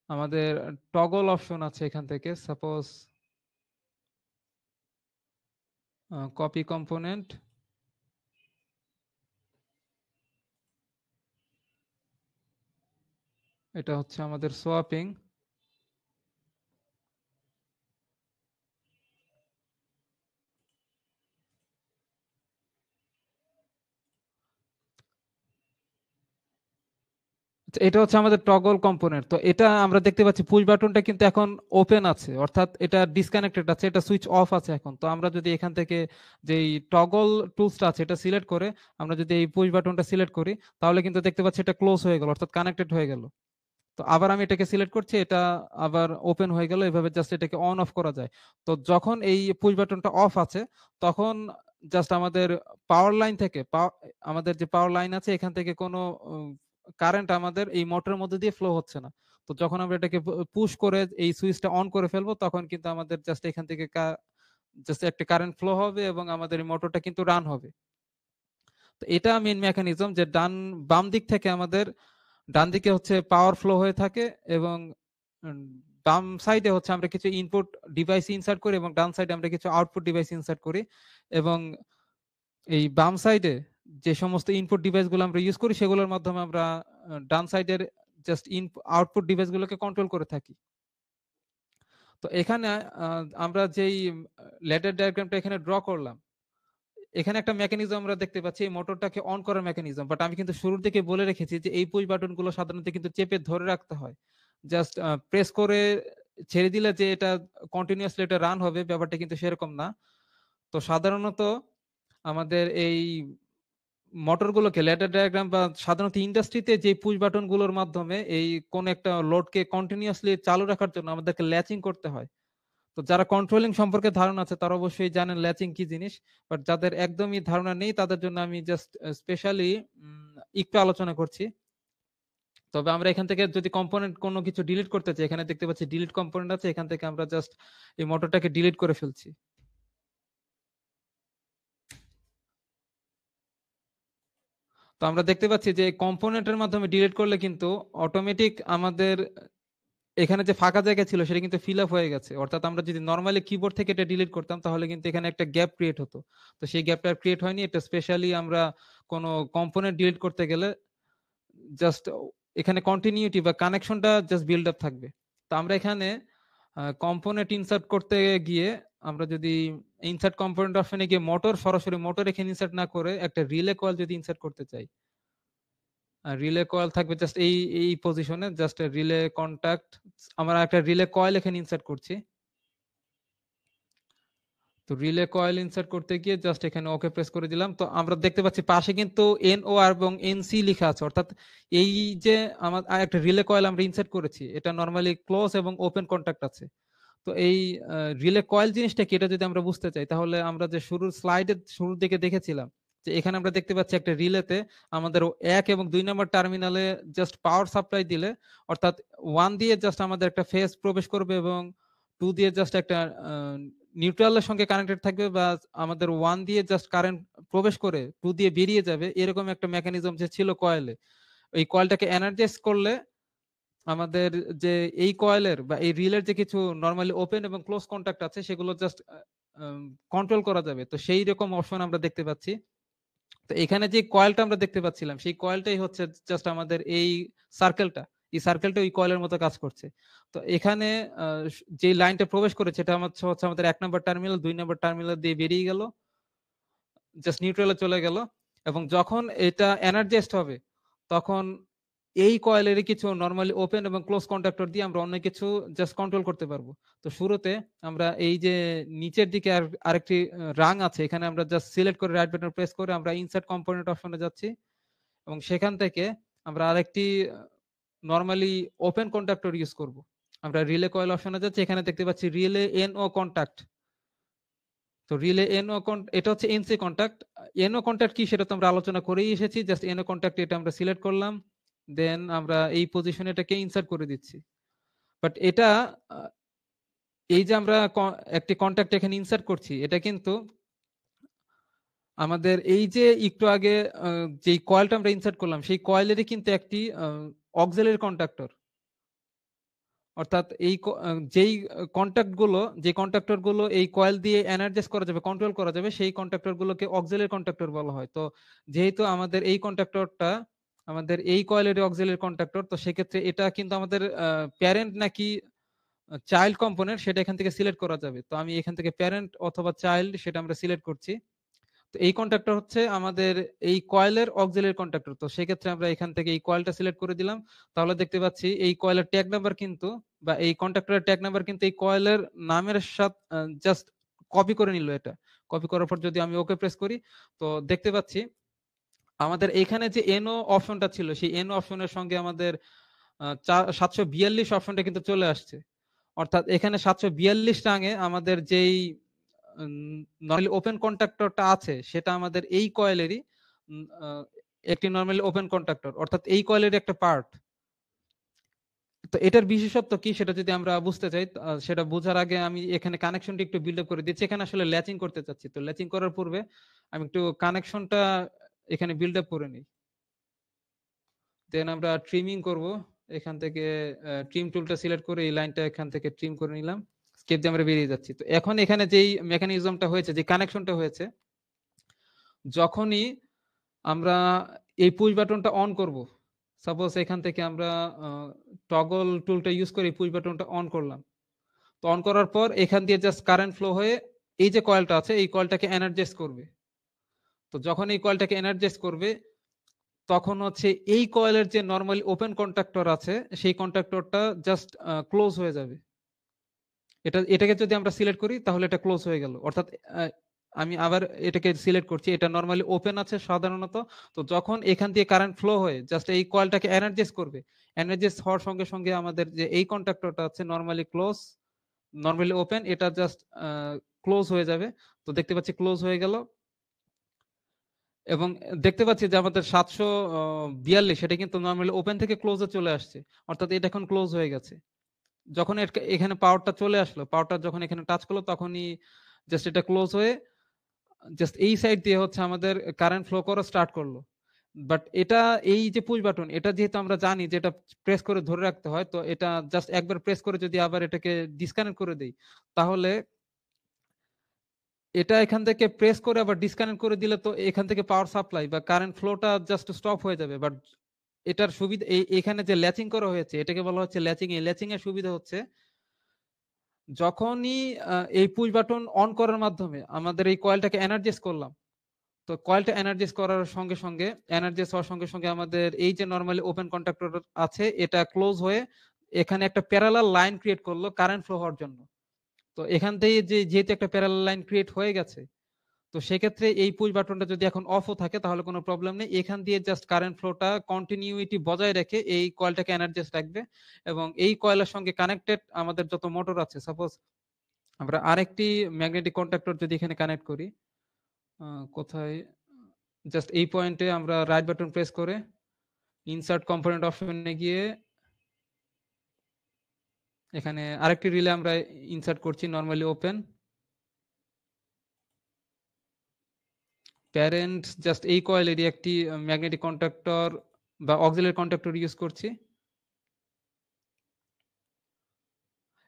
আমাদের টগল অপশন আছে, এখান থেকে সাপোজ কপি কম্পোনেন্ট, এটা হচ্ছে আমাদের সোয়াপিং। এটা হচ্ছে আমাদের টগল কম্পোনেন্ট। তো এটা আমরা দেখতে পাচ্ছি পুশ বাটনটা কিন্তু এখন ওপেন আছে, অর্থাৎ এটা ডিসকানেক্টেড আছে, এটা সুইচ অফ আছে এখন। তো আমরা যদি এখান থেকে যেই টগল টুলসটা আছে এটা সিলেক্ট করে আমরা যদি এই পুশ বাটনটা সিলেক্ট করি, তাহলে কিন্তু দেখতে পাচ্ছি এটা ক্লোজ হয়ে গেল, অর্থাৎ কানেক্টেড হয়ে গেল। তো আবার আমি এটাকে সিলেক্ট করছি, এটা আবার ওপেন হয়ে গেল। এভাবে জাস্ট এটাকে অন অফ করা যায়। তো যখন এই পুশ বাটনটা অফ আছে, তখন জাস্ট আমাদের পাওয়ার লাইন থেকে আমাদের যে পাওয়ার লাইন আছে এখান থেকে কোনো কারেন্ট আমাদের এই মোটরের মধ্যে দিয়ে ফ্লো হচ্ছে না। তো যখন আমরা এটাকে পুশ করে এই সুইচটা অন করে ফেলবো, তখন কিন্তু আমাদের জাস্ট এখান থেকে জাস্ট একটা কারেন্ট ফ্লো হবে এবং আমাদের এই মোটরটা কিন্তু রান হবে। তো এটা মেইন মেকানিজম, যে বাম দিক থেকে আমাদের ডান দিকে হচ্ছে পাওয়ার ফ্লো হয়ে থাকে, এবং বাম সাইডে হচ্ছে আমরা কিছু ইনপুট ডিভাইস ইনসার্ট করি এবং ডান সাইডে আমরা কিছু আউটপুট ডিভাইস ইনসার্ট করি। এবং এই বাম সাইডে যে সমস্ত ইনপুট ডিভাইস গুলো আমরা ইউজ করি সেগুলোর মাধ্যমে আমরা ডান সাইডের জাস্ট আউটপুট ডিভাইস গুলোকে কন্ট্রোল করে থাকি। তো এখানে আমরা যেই ল্যাডার ডায়াগ্রামটা এখানে ড্র করলাম, এখানে একটা মেকানিজম আমরা দেখতে পাচ্ছি, এই মোটরটাকে অন করার মেকানিজম। বাট আমি কিন্তু শুরুর দিকে বলে রেখেছি যে এই পুশ বাটন গুলো সাধারণত কিন্তু চেপে ধরে রাখতে হয়। জাস্ট প্রেস করে ছেড়ে দিলে যে এটা কন্টিনিউয়াসলি এটা রান হবে, ব্যাপারটা কিন্তু সেরকম না। তো সাধারণত আমাদের এই মোটরগুলোকে ল্যাডার ডায়াগ্রাম বা সাধারণত ইন্ডাস্ট্রিতে যে পুশ বাটন গুলোর মাধ্যমে এই কোন একটা লোডকে কন্টিনিউয়াসলি চালু রাখার জন্য আমাদেরকে ল্যাচিং করতে হয়। তো যারা কন্ট্রোলিং সম্পর্কে ধারণা আছে তারা অবশ্যই জানেন ল্যাচিং কি জিনিস। বাট যাদের একদমই ধারণা নেই তাদের জন্য আমি জাস্ট স্পেশালি একটু আলোচনা করছি। তবে আমরা এখান থেকে যদি কম্পোনেন্ট কোনো কিছু ডিলিট করতে চাই, এখানে দেখতে পাচ্ছি ডিলিট কম্পোনেন্ট আছে, এখান থেকে আমরা জাস্ট এই মোটরটাকে ডিলিট করে ফেলছি। তো আমরা দেখতে পাচ্ছি যে কম্পোনেন্টের মাধ্যমে ডিলিট করলে কিন্তু অটোমেটিক আমাদের এখানে যে ফাঁকা জায়গা ছিল সেটা কিন্তু ফিল আপ হয়ে গেছে। অর্থাৎ আমরা যদি নর্মালি কিবোর্ড থেকে এটা ডিলিট করতাম তাহলে কিন্তু এখানে একটা গ্যাপ ক্রিয়েট হতো। তো সেই গ্যাপটা ক্রিয়েট হয়নি। এটা স্পেশালি আমরা কোনো কম্পোনেন্ট ডিলিট করতে গেলে জাস্ট এখানে কন্টিনিউটি বা কানেকশনটা জাস্ট বিল্ড আপ থাকবে। তো আমরা এখানে কম্পোনেন্ট ইনসার্ট করতে গিয়ে আমরা যদি ইনসার্ট কম্পোনেন্ট অপশনে গিয়ে মোটর, সরাসরি মোটর এখানে ইনসার্ট না করে একটা রিলে কয়েল যদি ইনসার্ট করতে চাই, রিলে কয়েল থাকবে জাস্ট এই পজিশনে, জাস্ট রিলে কন্টাক্ট। আমরা একটা রিলে কয়েল এখানে ইনসার্ট করছি। তো রিলে কয়েল ইনসার্ট করতে গিয়ে জাস্ট এখানে ওকে প্রেস করে দিলাম। তো আমরা দেখতে পাচ্ছি পাশে কিন্তু এনও এবং এনসি লেখা আছে, অর্থাৎ এই যে আমার একটা রিলে কয়েল আমরা ইনসার্ট করেছি এটা নরমালি ক্লোজ এবং ওপেন কন্টাক্ট আছে। তো এই রিলে কয়েল জিনিসটা কি, এটা যদি আমরা বুঝতে চাই তাহলে আমরা যে স্লাইডের শুরুর দিকে দেখেছিলাম যে এখানে আমরা দেখতে পাচ্ছি একটা রিলেতে আমাদের 1 এবং 2 নম্বর টার্মিনালে জাস্ট পাওয়ার সাপ্লাই দিলে, অর্থাৎ 1 দিয়ে জাস্ট আমাদের একটা ফেজ প্রবেশ করবে এবং 2 দিয়ে জাস্ট একটা নিউট্রালের সঙ্গে কানেক্টেড থাকবে, বা আমাদের 1 দিয়ে জাস্ট কারেন্ট প্রবেশ করে 2 দিয়ে বেরিয়ে যাবে, এরকম একটা মেকানিজম যে ছিল কয়েলে। এই কয়েলটাকে এনার্জাইজ করলে আমাদের যে এই কয়েলের বা এই রিলের যে কিছু নরমালি ওপেন এবং ক্লোজ কন্টাক্ট আছে সেগুলো জাস্ট কন্ট্রোল করা যাবে। তো সেই রকম অপশন আমরা দেখতে পাচ্ছি। তো তো এখানে যে কয়েলটা আমরা দেখতে পাচ্ছিলাম সেই কয়েলটাই হচ্ছে জাস্ট আমাদের এই সার্কেলটা, এই সার্কেলটা ওই কয়েলের মতো কাজ করছে। তো এখানে যে লাইনটা প্রবেশ করেছে এটা হচ্ছে আমাদের 1 নম্বর টার্মিনাল, 2 নম্বর টার্মিনাল দিয়ে বেরিয়ে গেল, জাস্ট নিউট্রালে চলে গেল। এবং যখন এটা এনার্জাইজড হবে তখন এই কয়েলেরই কিছু নরমালি ওপেন এবং ক্লোজ কন্ডাক্টর দিয়ে আমরা অন্য কিছু জাস্ট কন্ট্রোল করতে পারবো। তো শুরুতে আমরা এই যে নিচের দিকে আরেকটি রাং আছে, এখানে আমরা জাস্ট সিলেক্ট করে রাইট বাটন প্রেস করে আমরা ইনসার্ট কম্পোনেন্ট অপশনে যাচ্ছি এবং সেখান থেকে আমরা আরেকটি নরমালি ওপেন কন্ডাক্টর ইউজ করব। আমরা রিলে কয়েল অপশনে যাচ্ছি, এখানে দেখতে পাচ্ছি রিলে এনও কন্টাক্ট। তো রিলে এনও এটা হচ্ছে এনসি কন্টাক্ট। এনও কন্টাক্ট কি সেটা তো আমরা আলোচনা করেই এসেছি, জাস্ট এনও কন্টাক্ট এটা আমরা সিলেক্ট করলাম, দেন আমরা এই পজিশনে এটাকে ইনসার্ট করে দিচ্ছি। বাট এটা এই যে আমরা একটি কন্টাক্ট এখানে ইনসার্ট করছি এটা কিন্তু আমাদের এই যে একটু আগে যেই কয়েলটা আমরা ইনসার্ট করলাম সেই কয়েলেরই কিন্তু একটি অক্সিলারি কন্ডাক্টর, অর্থাৎ এই যেই যে কন্ট্রাক্টর গুলো এই কয়েল দিয়ে এনার্জাইজ করা যাবে, কন্ট্রোল করা যাবে, সেই কন্ট্রাক্টর গুলোকে অক্সিলারি কন্ট্রাক্টর বলা হয়। তো যেহেতু আমাদের এই কন্ট্রাক্টরটা আমাদের এই কয়েলের অক্সিলারি কন্ট্রাক্টর, তো সেক্ষেত্রে এটা কিন্তু আমাদের প্যারেন্ট নাকি চাইল্ড কম্পোনেন্ট সেটা এখান থেকে সিলেক্ট করা যাবে। তো আমি এখান থেকে প্যারেন্ট অথবা চাইল্ড সেটা আমরা সিলেক্ট করছি। তো এই কন্ট্রাক্টর হচ্ছে আমাদের এই কয়েলের অক্সিলারি কন্ট্রাক্টর। তো সেক্ষেত্রে আমরা এখান থেকে এই কয়েলটা সিলেক্ট করে দিলাম। তাহলে দেখতে পাচ্ছি এই কয়েলের ট্যাগ নাম্বার কিন্তু বা এই কন্ট্রাক্টরের ট্যাগ নাম্বার কিন্তু এই কয়েলের নামের সাথে জাস্ট কপি করে নিল। এটা কপি করার পর যদি আমি ওকে প্রেস করি তো দেখতে পাচ্ছি আমাদের এখানে যে এনও অপশনটা ছিল সেই এনও অপশনের সঙ্গে আমাদের 742 অপশনটা কিন্তু চলে আসছে। অর্থাৎ এখানে 742 টাঙে আমাদের যেই নরমালি ওপেন কন্ট্রাক্টরটা আছে সেটা আমাদের এই কয়েলেরই একটি নরমালি ওপেন কন্ট্রাক্টর, অর্থাৎ এই কয়েলের একটা পার্ট। তো এটার বিশেষত্ব কি সেটা যদি আমরা বুঝতে চাই, সেটা বোঝার আগে আমি এখানে কানেকশনটা একটু বিল্ড আপ করে দিচ্ছি। এখানে আসলে ল্যাচিং করতে চাচ্ছি, তো ল্যাচিং করার পূর্বে আমি একটু কানেকশনটা এখানে বিল্ড আপ করে নিই। দেন আমরা ট্রিমিং করব, এখান থেকে ট্রিম টুলটা সিলেক্ট করে এই লাইনটা এখান থেকে ট্রিম করে নিলাম, স্কেপ দিয়ে আমরা বেরিয়ে যাচ্ছি। তো এখন এখানে যেই মেকানিজমটা হয়েছে, যে কানেকশনটা হয়েছে, যখনই আমরা এই পুশ বাটনটা অন করব, সাপোজ এখান থেকে আমরা টগল টুলটা ইউজ করে পুশ বাটনটা অন করলাম। তো অন করার পর এখান দিয়ে জাস্ট কারেন্ট ফ্লো হয়ে এই যে কয়েলটা আছে এই কয়েলটাকে এনার্জাইজ করবে। তো যখন এই কয়েলটাকে এনার্জাইজ করবে তখন হচ্ছে এই কয়েলের যে নরমালি ওপেন কন্ট্রাক্টর আছে সেই কন্ট্রাক্টরটা জাস্ট ক্লোজ হয়ে যাবে। এটাকে যদি আমরা সিলেক্ট করি তাহলে এটা ক্লোজ হয়ে গেল। অর্থাৎ আমি আবার এটাকে সিলেক্ট করছি, এটা নরমালি ওপেন আছে সাধারণত। তো যখন এখান দিয়ে কারেন্ট ফ্লো হয়ে জাস্ট এই কয়েলটাকে এনার্জাইজ করবে, এনার্জাইজ হওয়ার সঙ্গে সঙ্গে আমাদের যে এই কন্ট্রাক্টরটা আছে নরমালি ক্লোজ, নরমালি ওপেন, এটা জাস্ট ক্লোজ হয়ে যাবে। তো দেখতে পাচ্ছি ক্লোজ হয়ে গেল এবং দেখতে পাচ্ছি যে আমাদের 742 সেটা কিন্তু নরমালি ওপেন থেকে ক্লোজে চলে আসছে, অর্থাৎ এটা এখন ক্লোজ হয়ে গেছে। যখন এখানে পাওয়ারটা চলে আসলো, পাওয়ারটা যখন এখানে টাচ করলো তখনই জাস্ট এটা ক্লোজ হয়ে জাস্ট এই সাইড দিয়ে হচ্ছে আমাদের কারেন্ট ফ্লো করা স্টার্ট করলো। বাট এটা এই যে পুশ বাটন, এটা যেহেতু আমরা জানি যে এটা প্রেস করে ধরে রাখতে হয়, তো এটা জাস্ট একবার প্রেস করে যদি আবার এটাকে ডিসকানেক্ট করে দেই তাহলে এটা এখান থেকে প্রেস করে আবার ডিসকানেক্ট করে দিলে তো এখান থেকে পাওয়ার সাপ্লাই বা কারেন্ট ফ্লোটা জাস্ট স্টপ হয়ে যাবে। বাট এটার সুবিধা এখানে যে ল্যাচিং করা হয়েছে এটাকে বলা হচ্ছে ল্যাচিং। এই ল্যাচিং এর সুবিধা হচ্ছে যখনই এই পুশ বাটন অন করার মাধ্যমে আমাদের এই কয়েলটাকে এনার্জাইজ করলাম, তো কয়েলটা এনার্জাইজ করার সঙ্গে সঙ্গে, এনার্জাইজ হওয়ার সঙ্গে সঙ্গে আমাদের এই যে নরমালি ওপেন কন্ট্রাক্টর আছে এটা ক্লোজ হয়ে এখানে একটা প্যারালাল লাইন ক্রিয়েট করলো কারেন্ট ফ্লো হওয়ার জন্য। তো এখান থেকে যেহেতু একটা প্যারালাল লাইন ক্রিয়েট হয়ে গেছে, তো সেক্ষেত্রে এই পুশ বাটনটা যদি এখন অফও থাকে তাহলে কোনো প্রবলেম নেই, এখান দিয়ে জাস্ট কারেন্ট ফ্লোটা কন্টিনিউইটি বজায় রেখে এই কয়েলটাকে এনার্জাইজ রাখবে। এবং এই কয়েলের সঙ্গে কানেক্টেড আমাদের যত মোটর আছে, সাপোজ আমরা আরেকটি ম্যাগনেটিক কন্ট্রাক্টর যদি এখানে কানেক্ট করি, কোথায়, জাস্ট এই পয়েন্টে আমরা রাইট বাটন প্রেস করে ইনসার্ট কম্পোনেন্ট অপশনে গিয়ে এখানে আরেকটি রিলে আমরা ইনসার্ট করছি নরমালি ওপেন প্যারেন্ট, জাস্ট এই কয়েলেরই একটি ম্যাগনেটিক কন্ট্রাক্টর বা অক্সিলারি কন্ট্রাক্টর ইউজ করছি।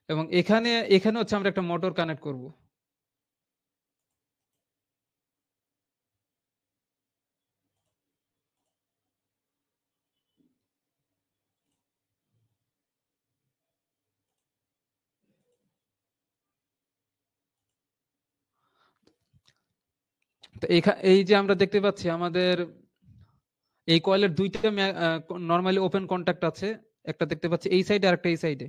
এবং এখানে এখানে হচ্ছে আমরা একটা মোটর কানেক্ট করব। তো এই যে আমরা দেখতে পাচ্ছি আমাদের এই কয়েলের দুইটা নরমালি ওপেন কন্ট্যাক্ট আছে, একটা দেখতে পাচ্ছি এই সাইডে আর একটা এই সাইডে।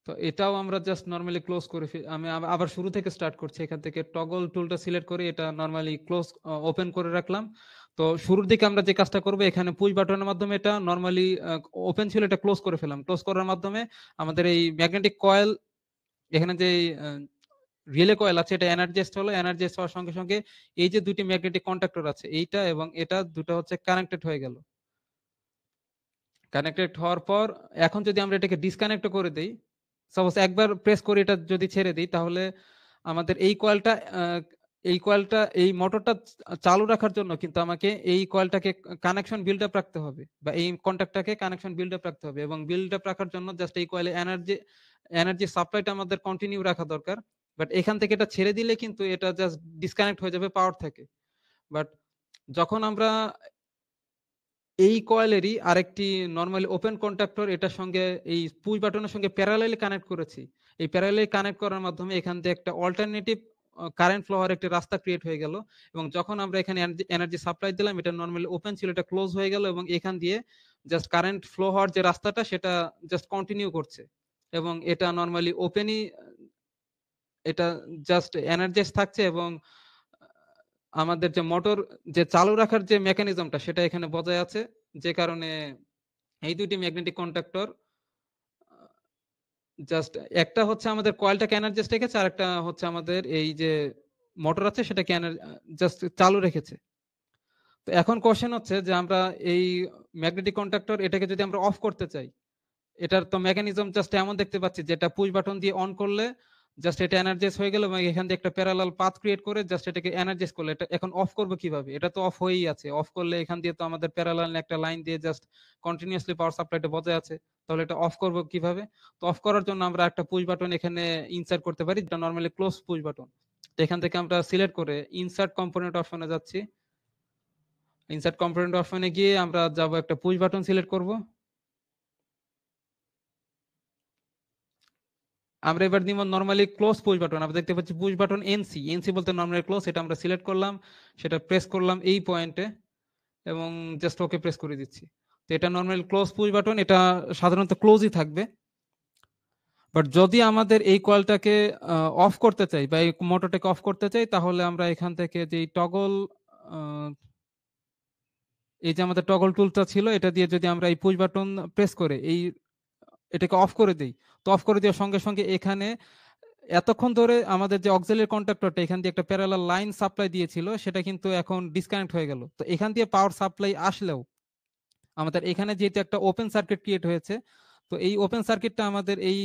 তো এটাও আমরা জাস্ট নরমালি ক্লোজ করে আমি আবার শুরু থেকে স্টার্ট করছি। এখান থেকে টগল টুলটা সিলেক্ট করে এটা নরমালি ক্লোজ ওপেন করে রাখলাম। তো শুরুর দিকে আমরা যে কাজটা করব, এখানে পুশ বাটনের মাধ্যমে এটা নরমালি ওপেন ছিল, এটা ক্লোজ করে ফেলাম। ক্লোজ করার মাধ্যমে আমাদের এই ম্যাগনেটিক কয়েল, এখানে যে রিলে কয়েল আছে, এটা এনার্জাইজড হলো। এনার্জাইজড হওয়ার সঙ্গে সঙ্গে এই যে দুটি ম্যাগনেটিক কন্ডাক্টর আছে, এইটা এবং এটা দুটো হচ্ছে কানেক্টেড হয়ে গেল। কানেক্টেড হওয়ার পর এখন যদি আমরা এটাকে ডিসকানেক্ট করে দেই, সাপোজ একবার প্রেস করে এটা যদি ছেড়ে দিই, তাহলে আমাদের এই মোটরটা চালু রাখার জন্য কিন্তু আমাকে এই কয়েলটাকে কানেকশন বিল্ড আপ রাখতে হবে, বা এই কন্ট্যাক্টটাকে কানেকশন বিল্ড আপ রাখতে হবে। এবং বিল্ড আপ রাখার জন্য জাস্ট এই কয়েলে এনার্জি সাপ্লাইটা আমাদের কন্টিনিউ রাখা দরকার। বাট এখান থেকে এটা ছেড়ে দিলে কিন্তু এটা জাস্ট ডিসকানেক্ট হয়ে যাবে পাওয়ার থেকে। বাট যখন আমরা এই কয়েলেরই আরেকটি নরমালি ওপেন কন্ট্যাক্টর এটার সঙ্গে এই পুশ বাটনের সঙ্গে প্যারালালি কানেক্ট করেছি, এই প্যারালালি কানেক্ট করার মাধ্যমে এখান থেকে একটা অল্টারনেটিভ কারেন্ট ফ্লো হওয়ার একটি রাস্তা ক্রিয়েট হয়ে গেল। এবং যখন আমরা এখানে এনার্জি সাপ্লাই দিলাম, এটা নরমালি ওপেন ছিল, এটা ক্লোজ হয়ে গেল, এবং এখান দিয়ে জাস্ট কারেন্ট ফ্লো হওয়ার যে রাস্তাটা সেটা জাস্ট কন্টিনিউ করছে। এবং এটা নরমালি ওপেনই, এটা জাস্ট এনার্জাইজ থাকছে। এবং আমাদের যে মোটর যে চালু রাখার যে মেকানিজমটা সেটা এখানে বজায় আছে, যে কারণে এই দুটি ম্যাগনেটিক কন্ডাক্টর জাস্ট একটা হচ্ছে আমাদের কয়েলটাকে এনার্জাইজ রেখেছে, আর একটা হচ্ছে আমাদের এই যে মোটর আছে সেটাকে জাস্ট চালু রেখেছে। তো এখন কোশ্চেন হচ্ছে যে আমরা এই ম্যাগনেটিক কন্ডাক্টর এটাকে যদি আমরা অফ করতে চাই, এটার তো মেকানিজম জাস্ট এমন দেখতে পাচ্ছি, যেটা পুশ বাটন দিয়ে অন করলে জাস্ট এটা এনার্জাইজ হয়ে গেল, এবং এখান দিয়ে একটা প্যারালাল পাথ ক্রিয়েট করে জাস্ট এটাকে এনার্জাইজ করলে, এটা এখন অফ করবো কিভাবে? এটা তো অফ হয়েই আছে। অফ করলে এখান দিয়ে তো আমাদের প্যারালাল একটা লাইন দিয়ে জাস্ট কন্টিনিউয়াসলি পাওয়ার সাপ্লাইটা বজায় আছে, তাহলে এটা অফ করবো কিভাবে? তো অফ করার জন্য আমরা একটা পুশ বাটন এখানে ইনসার্ট করতে পারি, যেটা নরমালি ক্লোজ পুশ বাটন। তো এখান থেকে আমরা সিলেক্ট করে ইনসার্ট কম্পোনেন্ট অপশনে যাচ্ছি। ইনসার্ট কম্পোনেন্ট অপশনে গিয়ে আমরা যাব একটা পুশ বাটন সিলেক্ট করব। আমরা এবার দিব নরমালি ক্লোজ পুশ বাটন। আমরা দেখতে পাচ্ছি পুশ বাটন এনসি, এনসি বলতে নরমালি ক্লোজ। এটা আমরা সিলেক্ট করলাম, সেটা প্রেস করলাম এই পয়েন্টে, এবং জাস্ট ওকে প্রেস করে দিচ্ছি। তো এটা নরমালি ক্লোজ পুশ বাটন, এটা সাধারণত ক্লোজই থাকবে। বাট যদি আমাদের এই কয়েলটাকে অফ করতে চাই, বা এই মোটরটাকে অফ করতে চাই, তাহলে আমরা এখান থেকে যে টগল, এই যে আমাদের টগল টুলটা ছিল, এটা দিয়ে যদি আমরা এই পুশ বাটন প্রেস করে এটাকে অফ করে দিই, তো অফ করে দেওয়ার সঙ্গে সঙ্গে এখানে এতক্ষণ ধরে আমাদের যে অক্সিলারি কন্ডাক্টরটা এখান দিয়ে একটা প্যারালাল লাইন সাপ্লাই দিয়েছিল, সেটা কিন্তু এখন ডিসকানেক্ট হয়ে গেল। তো এখান দিয়ে পাওয়ার সাপ্লাই আসলেও আমাদের এখানে যেহেতু একটা ওপেন সার্কিট ক্রিয়েট হয়েছে, তো এই ওপেন সার্কিটটা আমাদের এই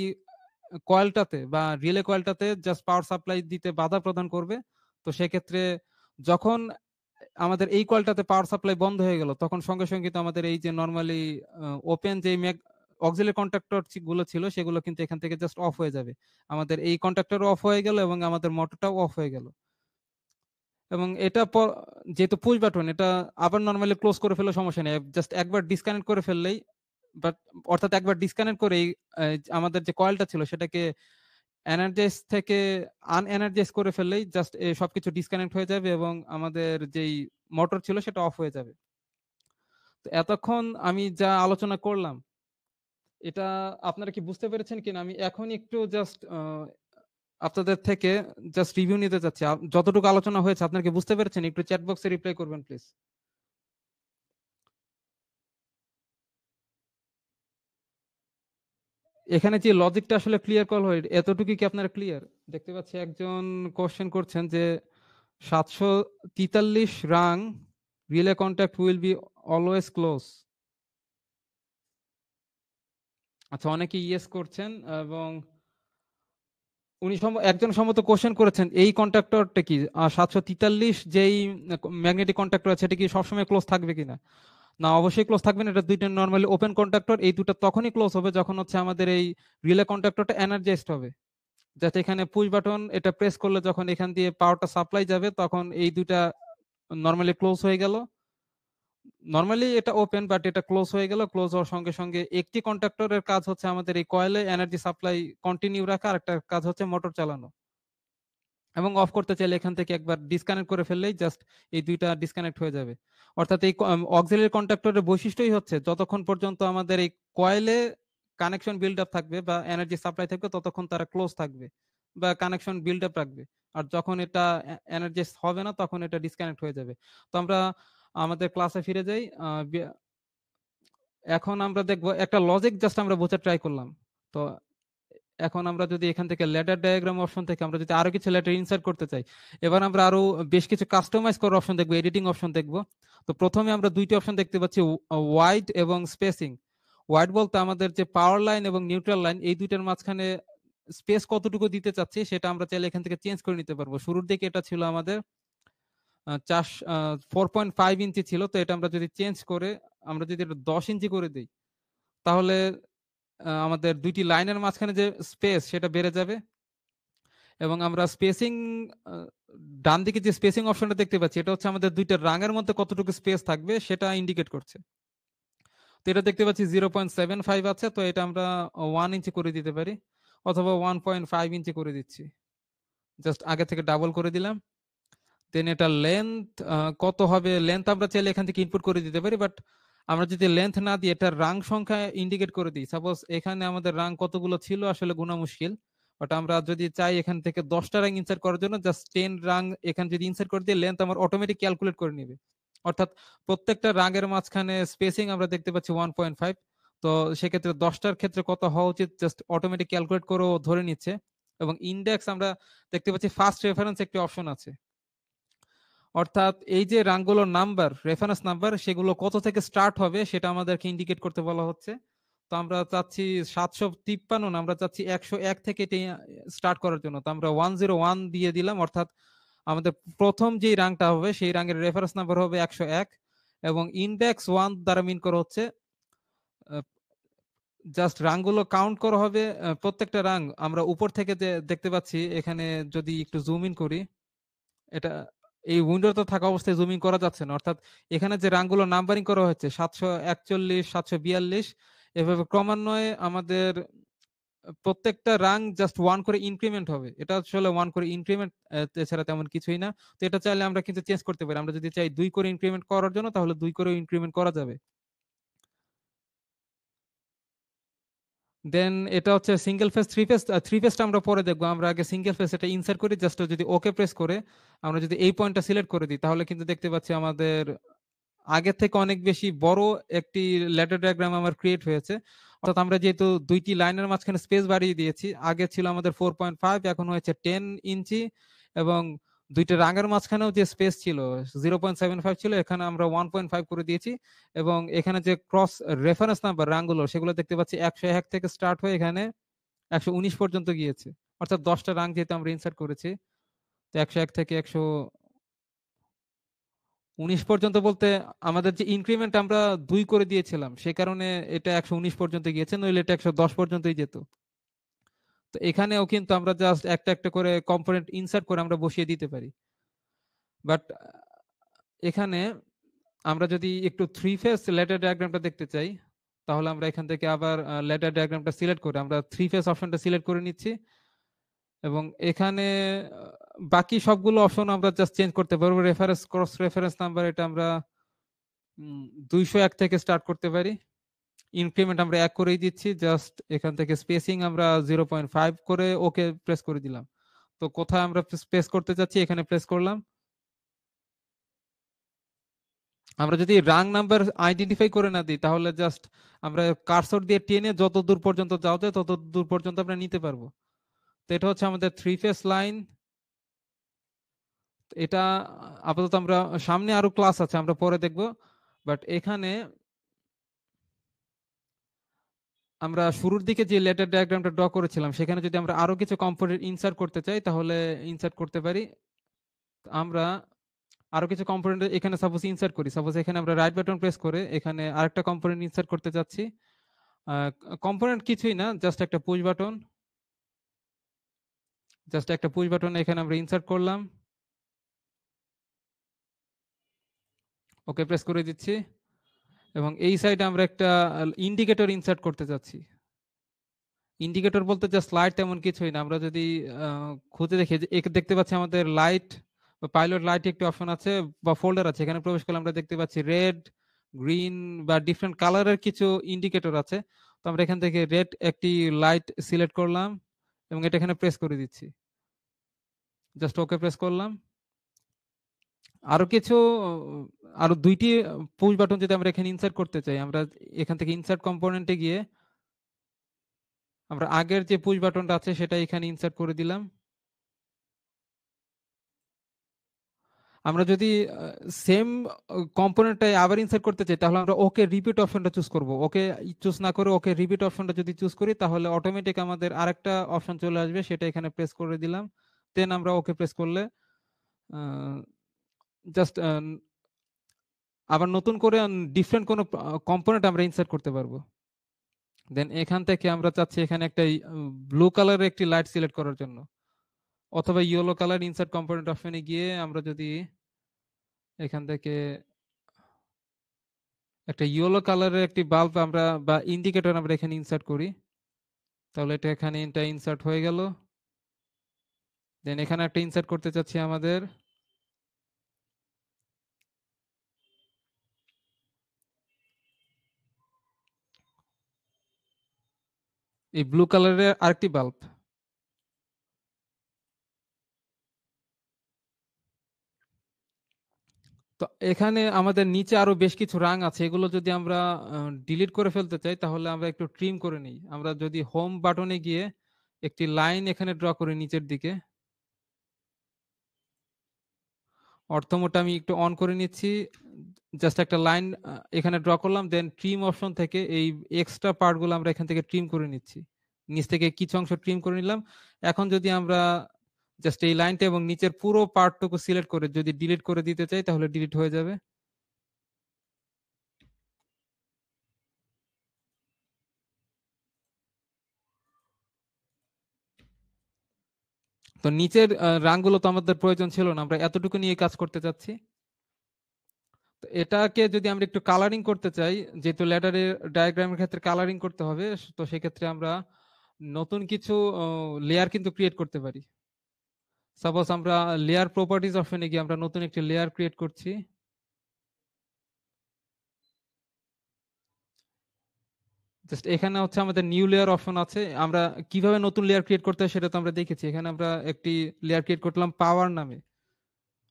কয়েলটাতে বা রিলে কয়েলটাতে জাস্ট পাওয়ার সাপ্লাই দিতে বাধা প্রদান করবে। তো সেক্ষেত্রে যখন আমাদের এই কয়েলটাতে পাওয়ার সাপ্লাই বন্ধ হয়ে গেল, তখন সঙ্গে সঙ্গে তো আমাদের এই যে নরমালি ওপেন যে অক্সিলারি কন্ডাক্টর গুলো ছিল, সেগুলো কিন্তু এখান থেকে জাস্ট অফ হয়ে যাবে। আমাদের এই কন্ডাক্টরও অফ হয়ে গেল, এবং আমাদের মোটরটাও অফ হয়ে গেল। এবং এটা যেহেতু পুশ বাটন, এটা আবার নরমালি ক্লোজ করে ফেলে সমস্যা নেই, জাস্ট একবার ডিসকানেক্ট করে ফেললেই, বাট অর্থাৎ একবার ডিসকানেক্ট করে আমাদের যে কয়েলটা ছিল সেটাকে এনার্জাইজ থেকে আনএনার্জাইজ করে ফেললেই জাস্ট সবকিছু ডিসকানেক্ট হয়ে যাবে, এবং আমাদের যেই মোটর ছিল সেটা অফ হয়ে যাবে। তো এতক্ষণ আমি যা আলোচনা করলাম, এটা আপনারা কি বুঝতে পেরেছেন কিনা? আমি এখন একটু জাস্ট আপনাদের থেকে জাস্ট রিভিউ নিতে চাচ্ছি। যতটুকু আলোচনা হয়েছে আপনারা কি বুঝতে পেরেছেন? একটু চ্যাট বক্সে রিপ্লাই করবেন প্লিজ। এখানে যে লজিকটা আসলে ক্লিয়ার কল হয়, এতটুকু কি আপনারা ক্লিয়ার? দেখতে পাচ্ছি একজন কোশ্চেন করছেন যে 743 রাং relay contact will be always close. আচ্ছা, অনেকে ইয়েস করছেন, এবং উনি একজন সম্ভবত কোশ্চেন করেছেন এই কন্ট্রাক্টরটা কি 743 যেই ম্যাগনেটিক কন্ট্রাক্টর আছে, এটা কি সবসময় ক্লোজ থাকবে কিনা? না, অবশ্যই ক্লোজ থাকবে না। এটা দুইটা নরমালি ওপেন কন্ট্রাক্টর, এই দুটো তখনই ক্লোজ হবে যখন হচ্ছে আমাদের এই রিলে কন্ট্রাক্টরটা এনার্জাইজড হবে, যাতে এখানে পুশ বাটন এটা প্রেস করলে যখন এখান দিয়ে পাওয়ারটা সাপ্লাই যাবে, তখন এই দুইটা নরমালি ক্লোজ হয়ে গেল। নরমালি এটা ওপেন, বাট এটা ক্লোজ হয়ে গেল। ক্লোজ হওয়ার সঙ্গে সঙ্গে একটি কন্ট্রাক্টরের কাজ হচ্ছে আমাদের এই কয়েলে এনার্জি সাপ্লাই কন্টিনিউ রাখা, আর একটা কাজ হচ্ছে মোটর চালানো। এবং অফ করতে চাইলে এখান থেকে একবার ডিসকানেক্ট করে ফেললেই জাস্ট এই দুইটা ডিসকানেক্ট হয়ে যাবে। অর্থাৎ এই অক্সিলারি কন্ডাক্টরের বৈশিষ্ট্যই হচ্ছে যতক্ষণ পর্যন্ত আমাদের এই কয়েলে কানেকশন বিল্ড আপ থাকবে বা এনার্জি সাপ্লাই থাকবে ততক্ষণ তারা ক্লোজ থাকবে বা কানেকশন বিল্ড আপ রাখবে। আর যখন এটা এনার্জি হবে না তখন এটা ডিসকানেক্ট হয়ে যাবে। তো আমরা আমাদের ক্লাসে ফিরে যাই। এখন আমরা দেখবো একটা লজিক জাস্ট আমরা বোঝার ট্রাই করলাম। তো এখন আমরা যদি এখান থেকে ল্যাডার ডায়াগ্রাম অপশন থেকে আমরা যদি আরো কিছু ল্যাডার ইনসার্ট করতে চাই, এবার আমরা আরো বেশ কিছু কাস্টমাইজ করার অপশন দেখবো, এডিটিং অপশন দেখবো। তো প্রথমে আমরা দুইটি অপশন দেখতে পাচ্ছি, ওয়াইড এবং স্পেসিং। ওয়াইড বলতে আমাদের যে পাওয়ার লাইন এবং নিউট্রাল লাইন এই দুইটার মাঝখানে স্পেস কতটুকু দিতে চাচ্ছি সেটা আমরা চাইলে এখান থেকে চেঞ্জ করে নিতে পারবো। শুরুর দিকে এটা ছিল আমাদের 4.5 ইঞ্চি ছিল, তো এটা আমরা যদি চেঞ্জ করে আমরা যদি এটা 10 ইঞ্চি করে দিই তাহলে আমাদের দুইটি লাইনের মাঝখানে যে স্পেস সেটা বেড়ে যাবে। এবং আমরা স্পেসিং, ডান দিকে যে স্পেসিং অপশনটা দেখতে পাচ্ছি এটা হচ্ছে আমাদের দুইটা রাঙের মধ্যে কতটুকু স্পেস থাকবে সেটা ইন্ডিকেট করছে। তো এটা দেখতে পাচ্ছি 0.75 আছে, তো এটা আমরা 1 ইঞ্চি করে দিতে পারি অথবা 1.5 ইঞ্চি করে দিচ্ছি। জাস্ট আগে থেকে ডাবল করে দিলাম। দেন এটা লেন্থ কত হবে, লেন্থ আমরা চাইলে এখান থেকে ইনপুট করে দিতে পারি, বাট আমরা যদি লেন্থ না দিয়ে এটা রাং সংখ্যা ইন্ডিকেট করে দিই, সাপোজ এখানে আমাদের রাং কতগুলো ছিল আসলে গোনা মুশকিল, বাট আমরা যদি চাই এখান থেকে 10টা রাং ইনসার্ট করার জন্য জাস্ট 10 রাং এখানে যদি ইনসার্ট করে দিই লেন্থ আমার অটোমেটিক ক্যালকুলেট করে নেবে। অর্থাৎ প্রত্যেকটা রাগের মাঝখানে স্পেসিং আমরা দেখতে পাচ্ছি 1.5। তো সেক্ষেত্রে 10টার ক্ষেত্রে কত হওয়া উচিত জাস্ট অটোমেটিক ক্যালকুলেট করে ধরে নিচ্ছে। এবং ইন্ডেক্স আমরা দেখতে পাচ্ছি ফার্স্ট রেফারেন্স একটি অপশন আছে, অর্থাৎ এই যে রাঙ্গুলোর নাম্বার, রেফারেন্স নাম্বার, সেগুলো কত থেকে স্টার্ট হবে সেটা আমাদেরকে ইন্ডিকেট করতে বলা হচ্ছে। তো আমরা চাচ্ছি 753 না, আমরা চাচ্ছি 101 থেকে স্টার্ট করার জন্য। তো আমরা 101 দিয়ে দিলাম, অর্থাৎ আমাদের প্রথম যে রাংটা হবে সেই রাঙের রেফারেন্স নাম্বার হবে 101। এবং ইন্ডেক্স 1 দ্বারা মিন করা হচ্ছে জাস্ট রাংগুলো কাউন্ট করা হবে। প্রত্যেকটা রাং আমরা উপর থেকে যে দেখতে পাচ্ছি, এখানে যদি একটু জুম ইন করি, এটা এই উইন্ডোতে থাকা অবস্থায় জুমিং করা যাচ্ছে না। অর্থাৎ এখানে যে রাংগুলো নাম্বারিং করা হয়েছে 741, 742, এভাবে ক্রমান্বয়ে আমাদের প্রত্যেকটা রাং জাস্ট 1 করে ইনক্রিমেন্ট হবে। এটা আসলে 1 করে ইনক্রিমেন্ট, এছাড়া তেমন কিছুই না। তো এটা চাইলে আমরা কিন্তু চেঞ্জ করতে পারি। আমরা যদি চাই 2 করে ইনক্রিমেন্ট করার জন্য তাহলে 2 করে ইনক্রিমেন্ট করা যাবে। দেন এটা হচ্ছে single phase, three phase. Three ফেজটা আমরা পরে দেখবো, আমরা আগে সিঙ্গেল ফেজ এটা ইনসার্ট করি। জাস্ট যদি ওকে প্রেস করে আমরা যদি এই পয়েন্টটা সিলেক্ট করে দিই তাহলে কিন্তু দেখতে পাচ্ছি আমাদের আগের থেকে অনেক বেশি বড় একটি ল্যাডার ডায়াগ্রাম আমার ক্রিয়েট হয়েছে। অর্থাৎ আমরা যেহেতু দুইটি লাইনের মাঝখানে স্পেস বাড়িয়ে দিয়েছি, আগে ছিল আমাদের 4.5, এখন হয়েছে 10 ইঞ্চি। এবং দুইটা রাঙের মাঝখানেও যে স্পেস ছিল 0.75 ছিল, এখানে আমরা 1.5 করে দিয়েছি। এবং এখানে যে ক্রস রেফারেন্স নাম্বার রাঙগুলো সেগুলো দেখতে পাচ্ছি 101 থেকে স্টার্ট হয়ে এখানে 119 পর্যন্ত গিয়েছে। অর্থাৎ 10টা রাং যেহেতু আমরা ইনসার্ট করেছি, তো 101 থেকে 119 পর্যন্ত বলতে আমাদের যে ইনক্রিমেন্ট আমরা 2 করে দিয়েছিলাম সে কারণে এটা 119 পর্যন্ত গিয়েছে, নইলে এটা 110 পর্যন্তই যেত। তো এখানেও কিন্তু আমরা জাস্ট একটা একটা করে কম্পোনেন্ট ইনসার্ট করে আমরা বসিয়ে দিতে পারি। বাট এখানে আমরা যদি একটু থ্রি ফেজ ল্যাডার ডায়াগ্রামটা দেখতে চাই তাহলে আমরা এখান থেকে আবার ল্যাডার ডায়াগ্রামটা সিলেক্ট করে আমরা থ্রি ফেজ অপশনটা সিলেক্ট করে নিচ্ছি। এবং এখানে বাকি সবগুলো অপশন আমরা জাস্ট চেঞ্জ করতে পারবো। রেফারেন্স, ক্রস রেফারেন্স নাম্বার এটা আমরা 201 থেকে স্টার্ট করতে পারি। ইনক্রিমেন্ট আমরা 1 করেই দিচ্ছি, জাস্ট এখান থেকে স্পেসিং আমরা 0.5 করে ওকে প্রেস করে দিলাম। তো কোথায় আমরা প্রেস করতে চাচ্ছি এখানে প্রেস করলাম। আমরা যদি রাং নাম্বার আইডেন্টিফাই করে না দিই তাহলে জাস্ট আমরা কার্সর দিয়ে টেনে যত দূর পর্যন্ত যাওয়া যায় তত দূর পর্যন্ত আমরা নিতে পারবো। তো এটা হচ্ছে আমাদের থ্রি ফেজ লাইন। এটা আপাতত আমরা সামনে আরো ক্লাস আছে আমরা পরে দেখব। বাট এখানে আমরা শুরুর দিকে যে লেটার ডায়াগ্রামটা ড্র করেছিলাম সেখানে যদি আমরা আরো কিছু কম্পোনেন্ট ইনসার্ট করতে চাই তাহলে ইনসার্ট করতে পারি। আমরা আরো কিছু কম্পোনেন্ট এখানে সাপোজ ইনসার্ট করি, সাপোজ এখানে আমরা রাইট বাটন প্রেস করে এখানে আরেকটা কম্পোনেন্ট ইনসার্ট করতে যাচ্ছি। কম্পোনেন্ট কিছুই না, জাস্ট একটা পুশ বাটন, জাস্ট একটা পুশ বাটন এখানে আমরা ইনসার্ট করলাম, ওকে প্রেস করে দিচ্ছি। এবং এই সাইডে আমরা একটা ইন্ডিকেটর ইনসার্ট করতে যাচ্ছি। ইন্ডিকেটর বলতে জাস্ট লাইট তেমন কিছুই না। আমরা যদি খুঁজে দেখি যে দেখতে পাচ্ছি আমাদের লাইট বা পাইলট লাইট একটি অপশন আছে বা ফোল্ডার আছে, এখানে প্রবেশ করলে আমরা দেখতে পাচ্ছি রেড, গ্রিন বা ডিফারেন্ট কালারের কিছু ইন্ডিকেটর আছে। তো আমরা এখান থেকে রেড একটি লাইট সিলেক্ট করলাম এবং এটা এখানে প্রেস করে দিচ্ছি, জাস্ট ওকে প্রেস করলাম। আরো কিছু আরো দুইটি পুশ বাটন যদি আমরা এখানে ইনসার্ট করতে চাই, আমরা এখান থেকে ইনসার্ট কম্পোনেন্টে গিয়ে আমরা আগের যে পুশ বাটনটা আছে সেটা এখানে ইনসার্ট করে দিলাম। আমরা যদি সেম কম্পোনেন্টটাই আবার ইনসার্ট করতে চাই তাহলে আমরা ওকে রিপিট অপশনটা চুজ করব। ওকে চুজ না করে ওকে রিপিট অপশনটা যদি চুজ করি তাহলে অটোমেটিক আমাদের আরেকটা অপশন চলে আসবে, সেটা এখানে প্রেস করে দিলাম। দেন আমরা ওকে প্রেস করলে জাস্ট আবার নতুন করে ডিফারেন্ট কোনো কম্পোনেন্ট আমরা ইনসার্ট করতে পারবো। দেন এখান থেকে আমরা চাচ্ছি এখানে একটা ব্লু কালারের একটি লাইট সিলেক্ট করার জন্য, অথবা ইয়েলো কালার ইনসার্ট কম্পোনেন্ট অপশনে গিয়ে আমরা যদি এখান থেকে একটা ইয়েলো কালারের একটি বাল্ব আমরা বা ইন্ডিকেটর আমরা এখানে ইনসার্ট করি, তাহলে এটা এখানে ইনসার্ট হয়ে গেল। দেন এখানে একটা ইনসার্ট করতে চাচ্ছি আমাদের এই ব্লু কালারের আরেকটি বাল্ব। তো এখানে আমাদের নিচে আরো বেশ কিছু রাং আছে, এগুলো যদি আমরা ডিলিট করে ফেলতে চাই তাহলে আমরা একটু ট্রিম করে নিই। আমরা যদি হোম বাটনে গিয়ে একটি লাইন এখানে ড্র করি নিচের দিকে, অর্থ মোডটা আমি একটু অন করে নিচ্ছি, জাস্ট একটা লাইন এখানে ড্র করলাম। দেন ট্রিম অপশন থেকে এই এক্সট্রা পার্টগুলো আমরা এখান থেকে ট্রিম করে নিচ্ছি, নিচ থেকে কিছু অংশ ট্রিম করে নিলাম। এখন যদি আমরা জাস্ট এই লাইনটা এবং নিচের পুরো পার্টটুকু সিলেক্ট করে যদি ডিলিট করে দিতে চাই তাহলে ডিলিট হয়ে যাবে। তো নিচের রাংগুলো তো আমাদের প্রয়োজন ছিল না, আমরা এতটুকু নিয়ে কাজ করতে চাচ্ছি। তো এটাকে যদি আমরা একটু কালারিং করতে চাই, যেহেতু ল্যাডারের ডায়াগ্রামের ক্ষেত্রে কালারিং করতে হবে, তো সেক্ষেত্রে আমরা নতুন কিছু লেয়ার কিন্তু ক্রিয়েট করতে পারি। সাপোজ আমরা লেয়ার প্রপার্টিজ অপশনে গিয়ে আমরা নতুন একটি লেয়ার ক্রিয়েট করছি। জাস্ট এখানে হচ্ছে আমাদের নিউ লেয়ার অপশন আছে, আমরা কিভাবে নতুন লেয়ার ক্রিয়েট করতে হয় সেটা তো আমরা দেখেছি। এখানে আমরা একটি লেয়ার ক্রিয়েট করলাম পাওয়ার নামে,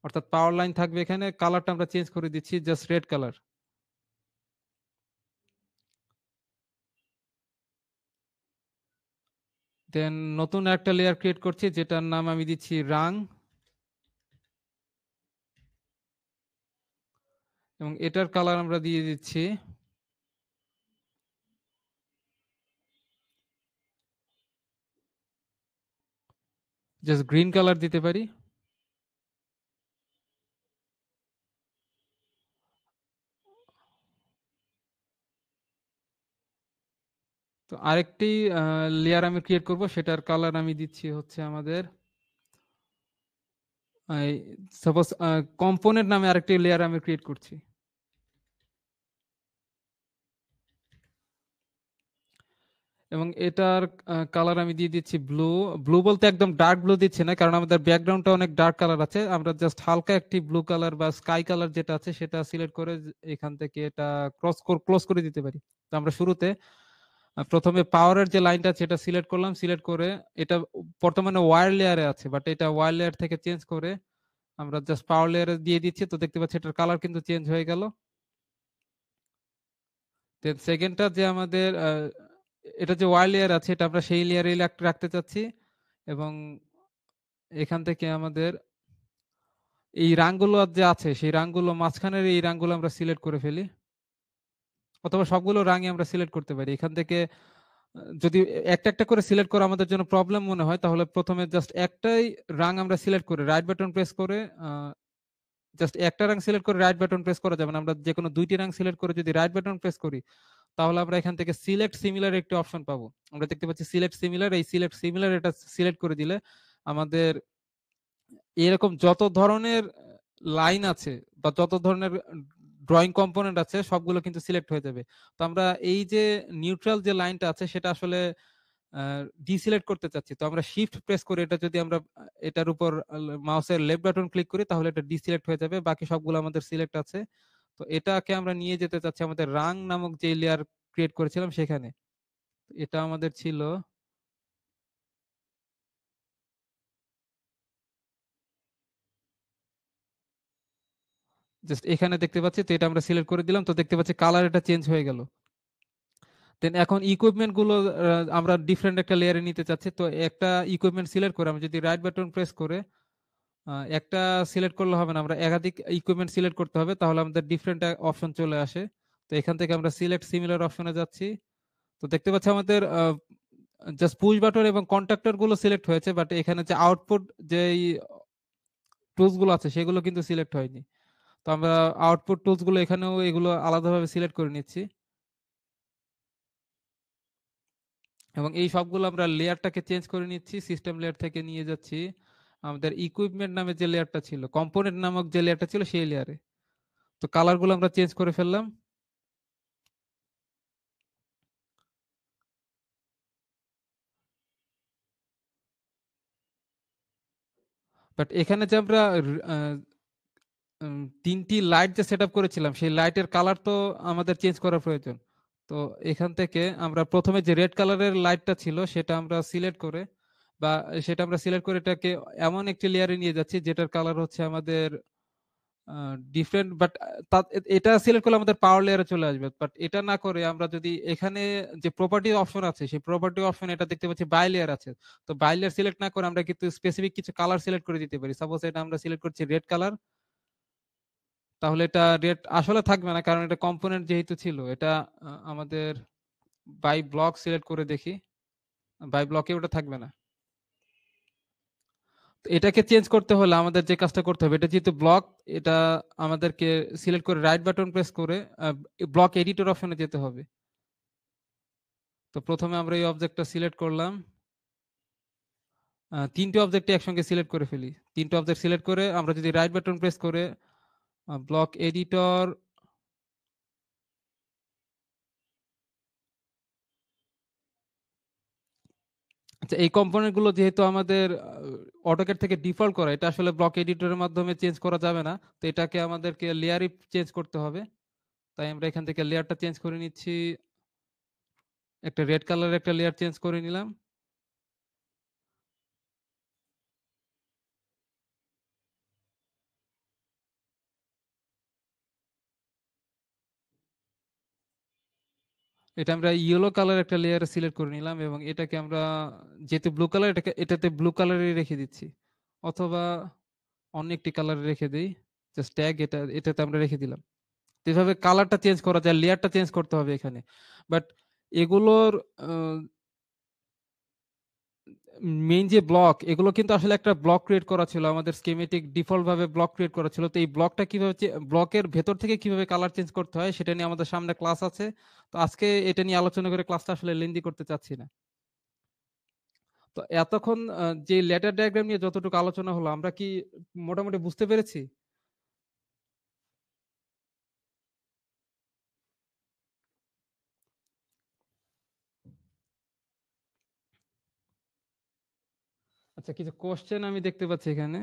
অর্থাৎ পাওয়ার লাইন থাকবে এখানে। কালারটা আমরা চেঞ্জ করে দিচ্ছি জাস্ট রেড কালার। দেন নতুন একটা লেয়ার ক্রিয়েট করছি যেটার নাম আমি দিচ্ছি রাং, এবং এটার কালার আমরা দিয়ে দিচ্ছি জাস্ট গ্রিন কালার দিতে পারি। তো আরেকটি লেয়ার আমি ক্রিয়েট করব, সেটার কালার আমি দিচ্ছি হচ্ছে আমাদের সাপোজ কম্পোনেন্ট নামে আরেকটি লেয়ার আমি ক্রিয়েট করছি। এবং এটার কালার আমি দিয়ে দিচ্ছি ব্লু। ব্লু বলতে একদম ডার্ক ব্লু দিচ্ছি না, কারণ আমাদের ব্যাকগ্রাউন্ডটা অনেক ডার্ক কালার আছে। আমরা জাস্ট হালকা একটি ব্লু কালার বা স্কাই কালার যেটা আছে সেটা সিলেক্ট করে এখান থেকে এটা ক্লোজ করে দিতে পারি। তো আমরা শুরুতে প্রথমে পাওয়ারের যে লাইনটা আছে সেটা সিলেক্ট করলাম, সিলেক্ট করে এটা বর্তমানে ওয়্যার লেয়ারে আছে, বাট এটা ওয়্যার লেয়ার থেকে চেঞ্জ করে আমরা জাস্ট পাওয়ার লেয়ারে দিয়ে দিচ্ছি। তো দেখতে পাচ্ছি এটার কালার কিন্তু চেঞ্জ হয়ে গেল। দেন সেকেন্ডটা যে আমাদের এটা যে ওয়্যার লেয়ার আছে এটা আমরা সেই লেয়ারে রাখতে চাচ্ছি, এবং এখান থেকে আমাদের এই রাংগুলো যে আছে সেই রাংগুলো মাঝখানের এই রাংগুলো আমরা সিলেক্ট করে ফেলি, অথবা সবগুলো রাঙই আমরা সিলেক্ট করতে পারি। এখান থেকে যদি একটা একটা করে সিলেক্ট করা আমাদের জন্য প্রবলেম মনে হয় তাহলে প্রথমে জাস্ট একটাই রাং আমরা সিলেক্ট করে রাইট বাটন প্রেস করে জাস্ট একটা রাং সিলেক্ট করে রাইট বাটন প্রেস করা যাবে না। আমরা যে কোনো দুইটি রাং সিলেক্ট করে যদি রাইট বাটন প্রেস করি তাহলে আমরা এখান থেকে সিলেক্ট সিমিলার একটি অপশন পাবো। আমরা দেখতে পাচ্ছি সিলেক্ট সিমিলার, এই সিলেক্ট সিমিলার এটা সিলেক্ট করে দিলে আমাদের এরকম যত ধরনের লাইন আছে বা যত ধরনের ড্রয়িং কম্পোনেন্ট আছে সবগুলো কিন্তু সিলেক্ট হয়ে যাবে। তো আমরা এই যে নিউট্রাল যে লাইনটা আছে সেটা আসলে ডিসিলেক্ট করতে চাচ্ছি, তো আমরা শিফট প্রেস করে এটা যদি আমরা এটার উপর মাউসের লেফট বাটন ক্লিক করি তাহলে এটা ডিসিলেক্ট হয়ে যাবে, বাকি সবগুলো আমাদের সিলেক্ট আছে। তো এটাকে আমরা নিয়ে যেতে চাচ্ছি আমাদের রাং নামক যে লেয়ার ক্রিয়েট করেছিলাম সেখানে। এটা আমাদের ছিল জাস্ট এখানে দেখতে পাচ্ছি, তো এটা আমরা সিলেক্ট করে দিলাম, তো দেখতে পাচ্ছি কালার এটা চেঞ্জ হয়ে গেল। দেন এখন ইকুইপমেন্ট গুলো আমরা ডিফারেন্ট একটা লেয়ারে নিতে চাচ্ছি, তো একটা ইকুইপমেন্ট সিলেক্ট করে আমি যদি রাইট বাটন প্রেস করে একটা সিলেক্ট করলে হবে না, আমরা একাধিক ইকুইপমেন্ট সিলেক্ট করতে হবে, তাহলে আমাদের ডিফারেন্ট অপশন চলে আসে। তো এখান থেকে আমরা সিলেক্ট সিমিলার অপশনে যাচ্ছি, তো দেখতে পাচ্ছি আমাদের জাস্ট পুশ বাটন এবং কন্ট্রাক্টর গুলো সিলেক্ট হয়েছে, বাট এখানে যে আউটপুট যে টুলস গুলো আছে সেগুলো কিন্তু সিলেক্ট হয়নি। তো আমরা আউটপুট টুলস গুলো এখানেও এগুলো আলাদাভাবে সিলেক্ট করে নিচ্ছি, এবং এই সবগুলো আমরা লেয়ারটাকে চেঞ্জ করে নিচ্ছি, সিস্টেম লেয়ার থেকে নিয়ে যাচ্ছি আমাদের ইকুইপমেন্ট নামে যে লেয়ারটা ছিল, কম্পোনেন্ট নামক যে লেয়ারটা ছিল সেই লেয়ারে। তো কালার গুলো আমরা চেঞ্জ করে ফেললাম, বাট এখানে যে আমরা আহ, তিনটি লাইট যে সেট আপ করেছিলাম সেই লাইটের কালার তো আমাদের চেঞ্জ করার প্রয়োজন। তো এখান থেকে আমরা প্রথমে যে রেড কালারের লাইটটা ছিল সেটা আমরা সিলেক্ট করে, বা সেটা আমরা সিলেক্ট করে এটাকে এমন একটি লেয়ারে নিয়ে যাচ্ছি যেটার কালার হচ্ছে আমাদের ডিফারেন্ট, বাট এটা সিলেক্ট করলে আমাদের পাওয়ার লেয়ারে চলে আসবে, বাট এটা না করে আমরা যদি এখানে যে প্রপার্টি অপশন আছে সেই প্রপার্টি অপশন এটা দেখতে পাচ্ছি বাই লেয়ার আছে, তো বাই লেয়ার সিলেক্ট না করে আমরা কিন্তু স্পেসিফিক কিছু কালার সিলেক্ট করে দিতে পারি। সাপোজ এটা আমরা সিলেক্ট করছি রেড কালার, তাহলে এটা রেড আসলে থাকবে না কারণ এটা কম্পোনেন্ট যেহেতু ছিল। এটা আমাদের বাই ব্লক সিলেক্ট করে দেখি, বাই ব্লকে ওটা থাকবে না। তো এটাকে চেঞ্জ করতে হলে আমাদের যে কাজটা করতে হবে, এটা যেহেতু ব্লক, এটা আমাদেরকে সিলেক্ট করে রাইট বাটন প্রেস করে ব্লক এডিটর অপশনে যেতে হবে। তো প্রথমে আমরা এই অবজেক্টটা সিলেক্ট করলাম, তিনটে অবজেক্ট একসঙ্গে সিলেক্ট করে ফেলি। তিনটে অবজেক্ট সিলেক্ট করে আমরা যদি রাইট বাটন প্রেস করে ব্লক এডিটর, আচ্ছা এই কম্পোনেন্ট গুলো যেহেতু আমাদের অটোক্যাড থেকে ডিফল্ট করা, এটা আসলে ব্লক এডিটরের মাধ্যমে চেঞ্জ করা যাবে না, তো এটাকে আমাদেরকে লেয়ারই চেঞ্জ করতে হবে। তাই আমরা এখান থেকে লেয়ারটা চেঞ্জ করে নিচ্ছি, একটা রেড কালারের একটা লেয়ার চেঞ্জ করে নিলাম। এটা আমরা ইয়েলো কালার একটা লেয়ার সিলেক্ট করে নিলাম, এবং এটাকে আমরা যেহেতু ব্লু কালার এটাকে এটাতে ব্লু কালারই রেখে দিচ্ছি, অথবা অন্য একটি কালারে রেখে দিই, জাস্ট ট্যাগ এটা এটাতে আমরা রেখে দিলাম। তো এভাবে কালারটা চেঞ্জ করা যায়, লেয়ারটা চেঞ্জ করতে হবে এখানে। বাট এগুলোর মেইন যে ব্লক, এগুলো কিন্তু আসলে একটা ব্লক ক্রিয়েট করা ছিল আমাদের স্কিমেটিক, ডিফল্ট ভাবে ব্লক ক্রিয়েট করা ছিল। তো এই ব্লকটা কিভাবে ব্লকের ভেতর থেকে কিভাবে কালার চেঞ্জ করতে হয় সেটা নিয়ে আমাদের সামনে ক্লাস আছে। তো আজকে এটা নিয়ে আলোচনা করে ক্লাসটা আসলে লেন্দি করতে চাচ্ছি না। তো এতক্ষণ যে লেটার ডায়াগ্রাম নিয়ে যতটুকু আলোচনা হলো আমরা কি মোটামুটি বুঝতে পেরেছি? আচ্ছা, কিছু কোশ্চেন আমি দেখতে পাচ্ছি এখানে।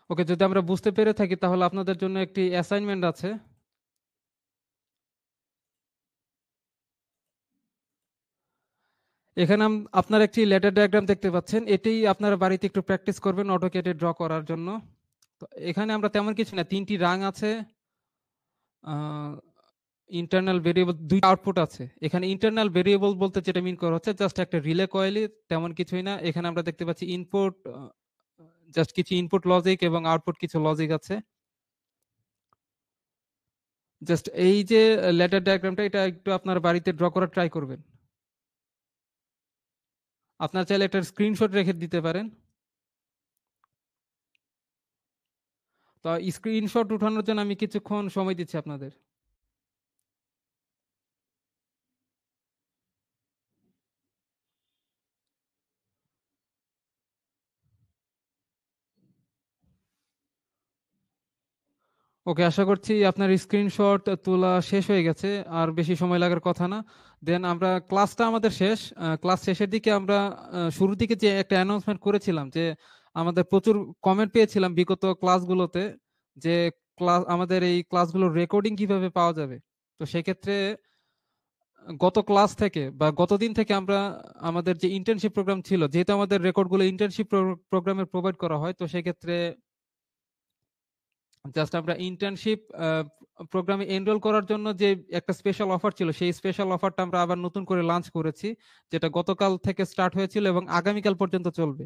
ওকে, যদি আমরা বুঝতে পেরে থাকি তাহলে আপনাদের জন্য একটি অ্যাসাইনমেন্ট আছে। এখানে আপনার একটি লেটার ডায়াগ্রাম দেখতে পাচ্ছেন, এটি আপনারা বাড়িতে একটু প্র্যাকটিস করবেন অটোক্যাডে ড্র করার জন্য। তো এখানে আমরা তেমন কিছু না, তিনটি রাং আছে, ইন্টারনাল ভেরিয়েবল, দুইটা আউটপুট আছে। এখানে ইন্টারনাল ভেরিয়েবল বলতে যেটা মিন করা হচ্ছে জাস্ট একটা রিলে কয়েলই, তেমন কিছুই না। এখানে আমরা দেখতে পাচ্ছি ইনপুট, জাস্ট কিছু ইনপুট লজিক এবং আউটপুট কিছু লজিক আছে। জাস্ট এই যে লেটার ডায়াগ্রামটা এটা একটু আপনার বাড়িতে ড্র করার ট্রাই করবেন। আপনার চাইলে একটা স্ক্রিনশট রেখে দিতে পারেন। তো স্ক্রিনশট উঠানোর জন্য আমি কিছুক্ষণ সময় দিচ্ছি আপনাদের। ওকে, আশা করছি আপনার স্ক্রিনশট তোলা শেষ হয়ে গেছে, আর বেশি সময় লাগার কথা না। দেন আমরা ক্লাসটা আমাদের শেষ। ক্লাস শেষের দিকে আমরা শুরুর দিকে যে একটা অ্যানাউন্সমেন্ট করেছিলাম যে আমাদের প্রচুর কমেন্ট পেয়েছিলাম বিগত ক্লাসগুলোতে, যে ক্লাস আমাদের এই ক্লাসগুলোর রেকর্ডিং কিভাবে পাওয়া যাবে। তো সেক্ষেত্রে গত ক্লাস থেকে বা গতদিন থেকে আমরা আমাদের যে ইন্টার্নশিপ প্রোগ্রাম ছিল, যেহেতু আমাদের রেকর্ডগুলো ইন্টার্নশিপ প্রোগ্রামে প্রোভাইড করা হয়, তো সেক্ষেত্রে জাস্ট আমরা ইন্টার্নশিপ প্রোগ্রামে এনরোল করার জন্য যে একটা স্পেশাল অফার ছিল, সেই স্পেশাল অফারটা আমরা আবার নতুন করে লঞ্চ করেছি, যেটা গতকাল থেকে স্টার্ট হয়েছিল এবং আগামীকাল পর্যন্ত চলবে।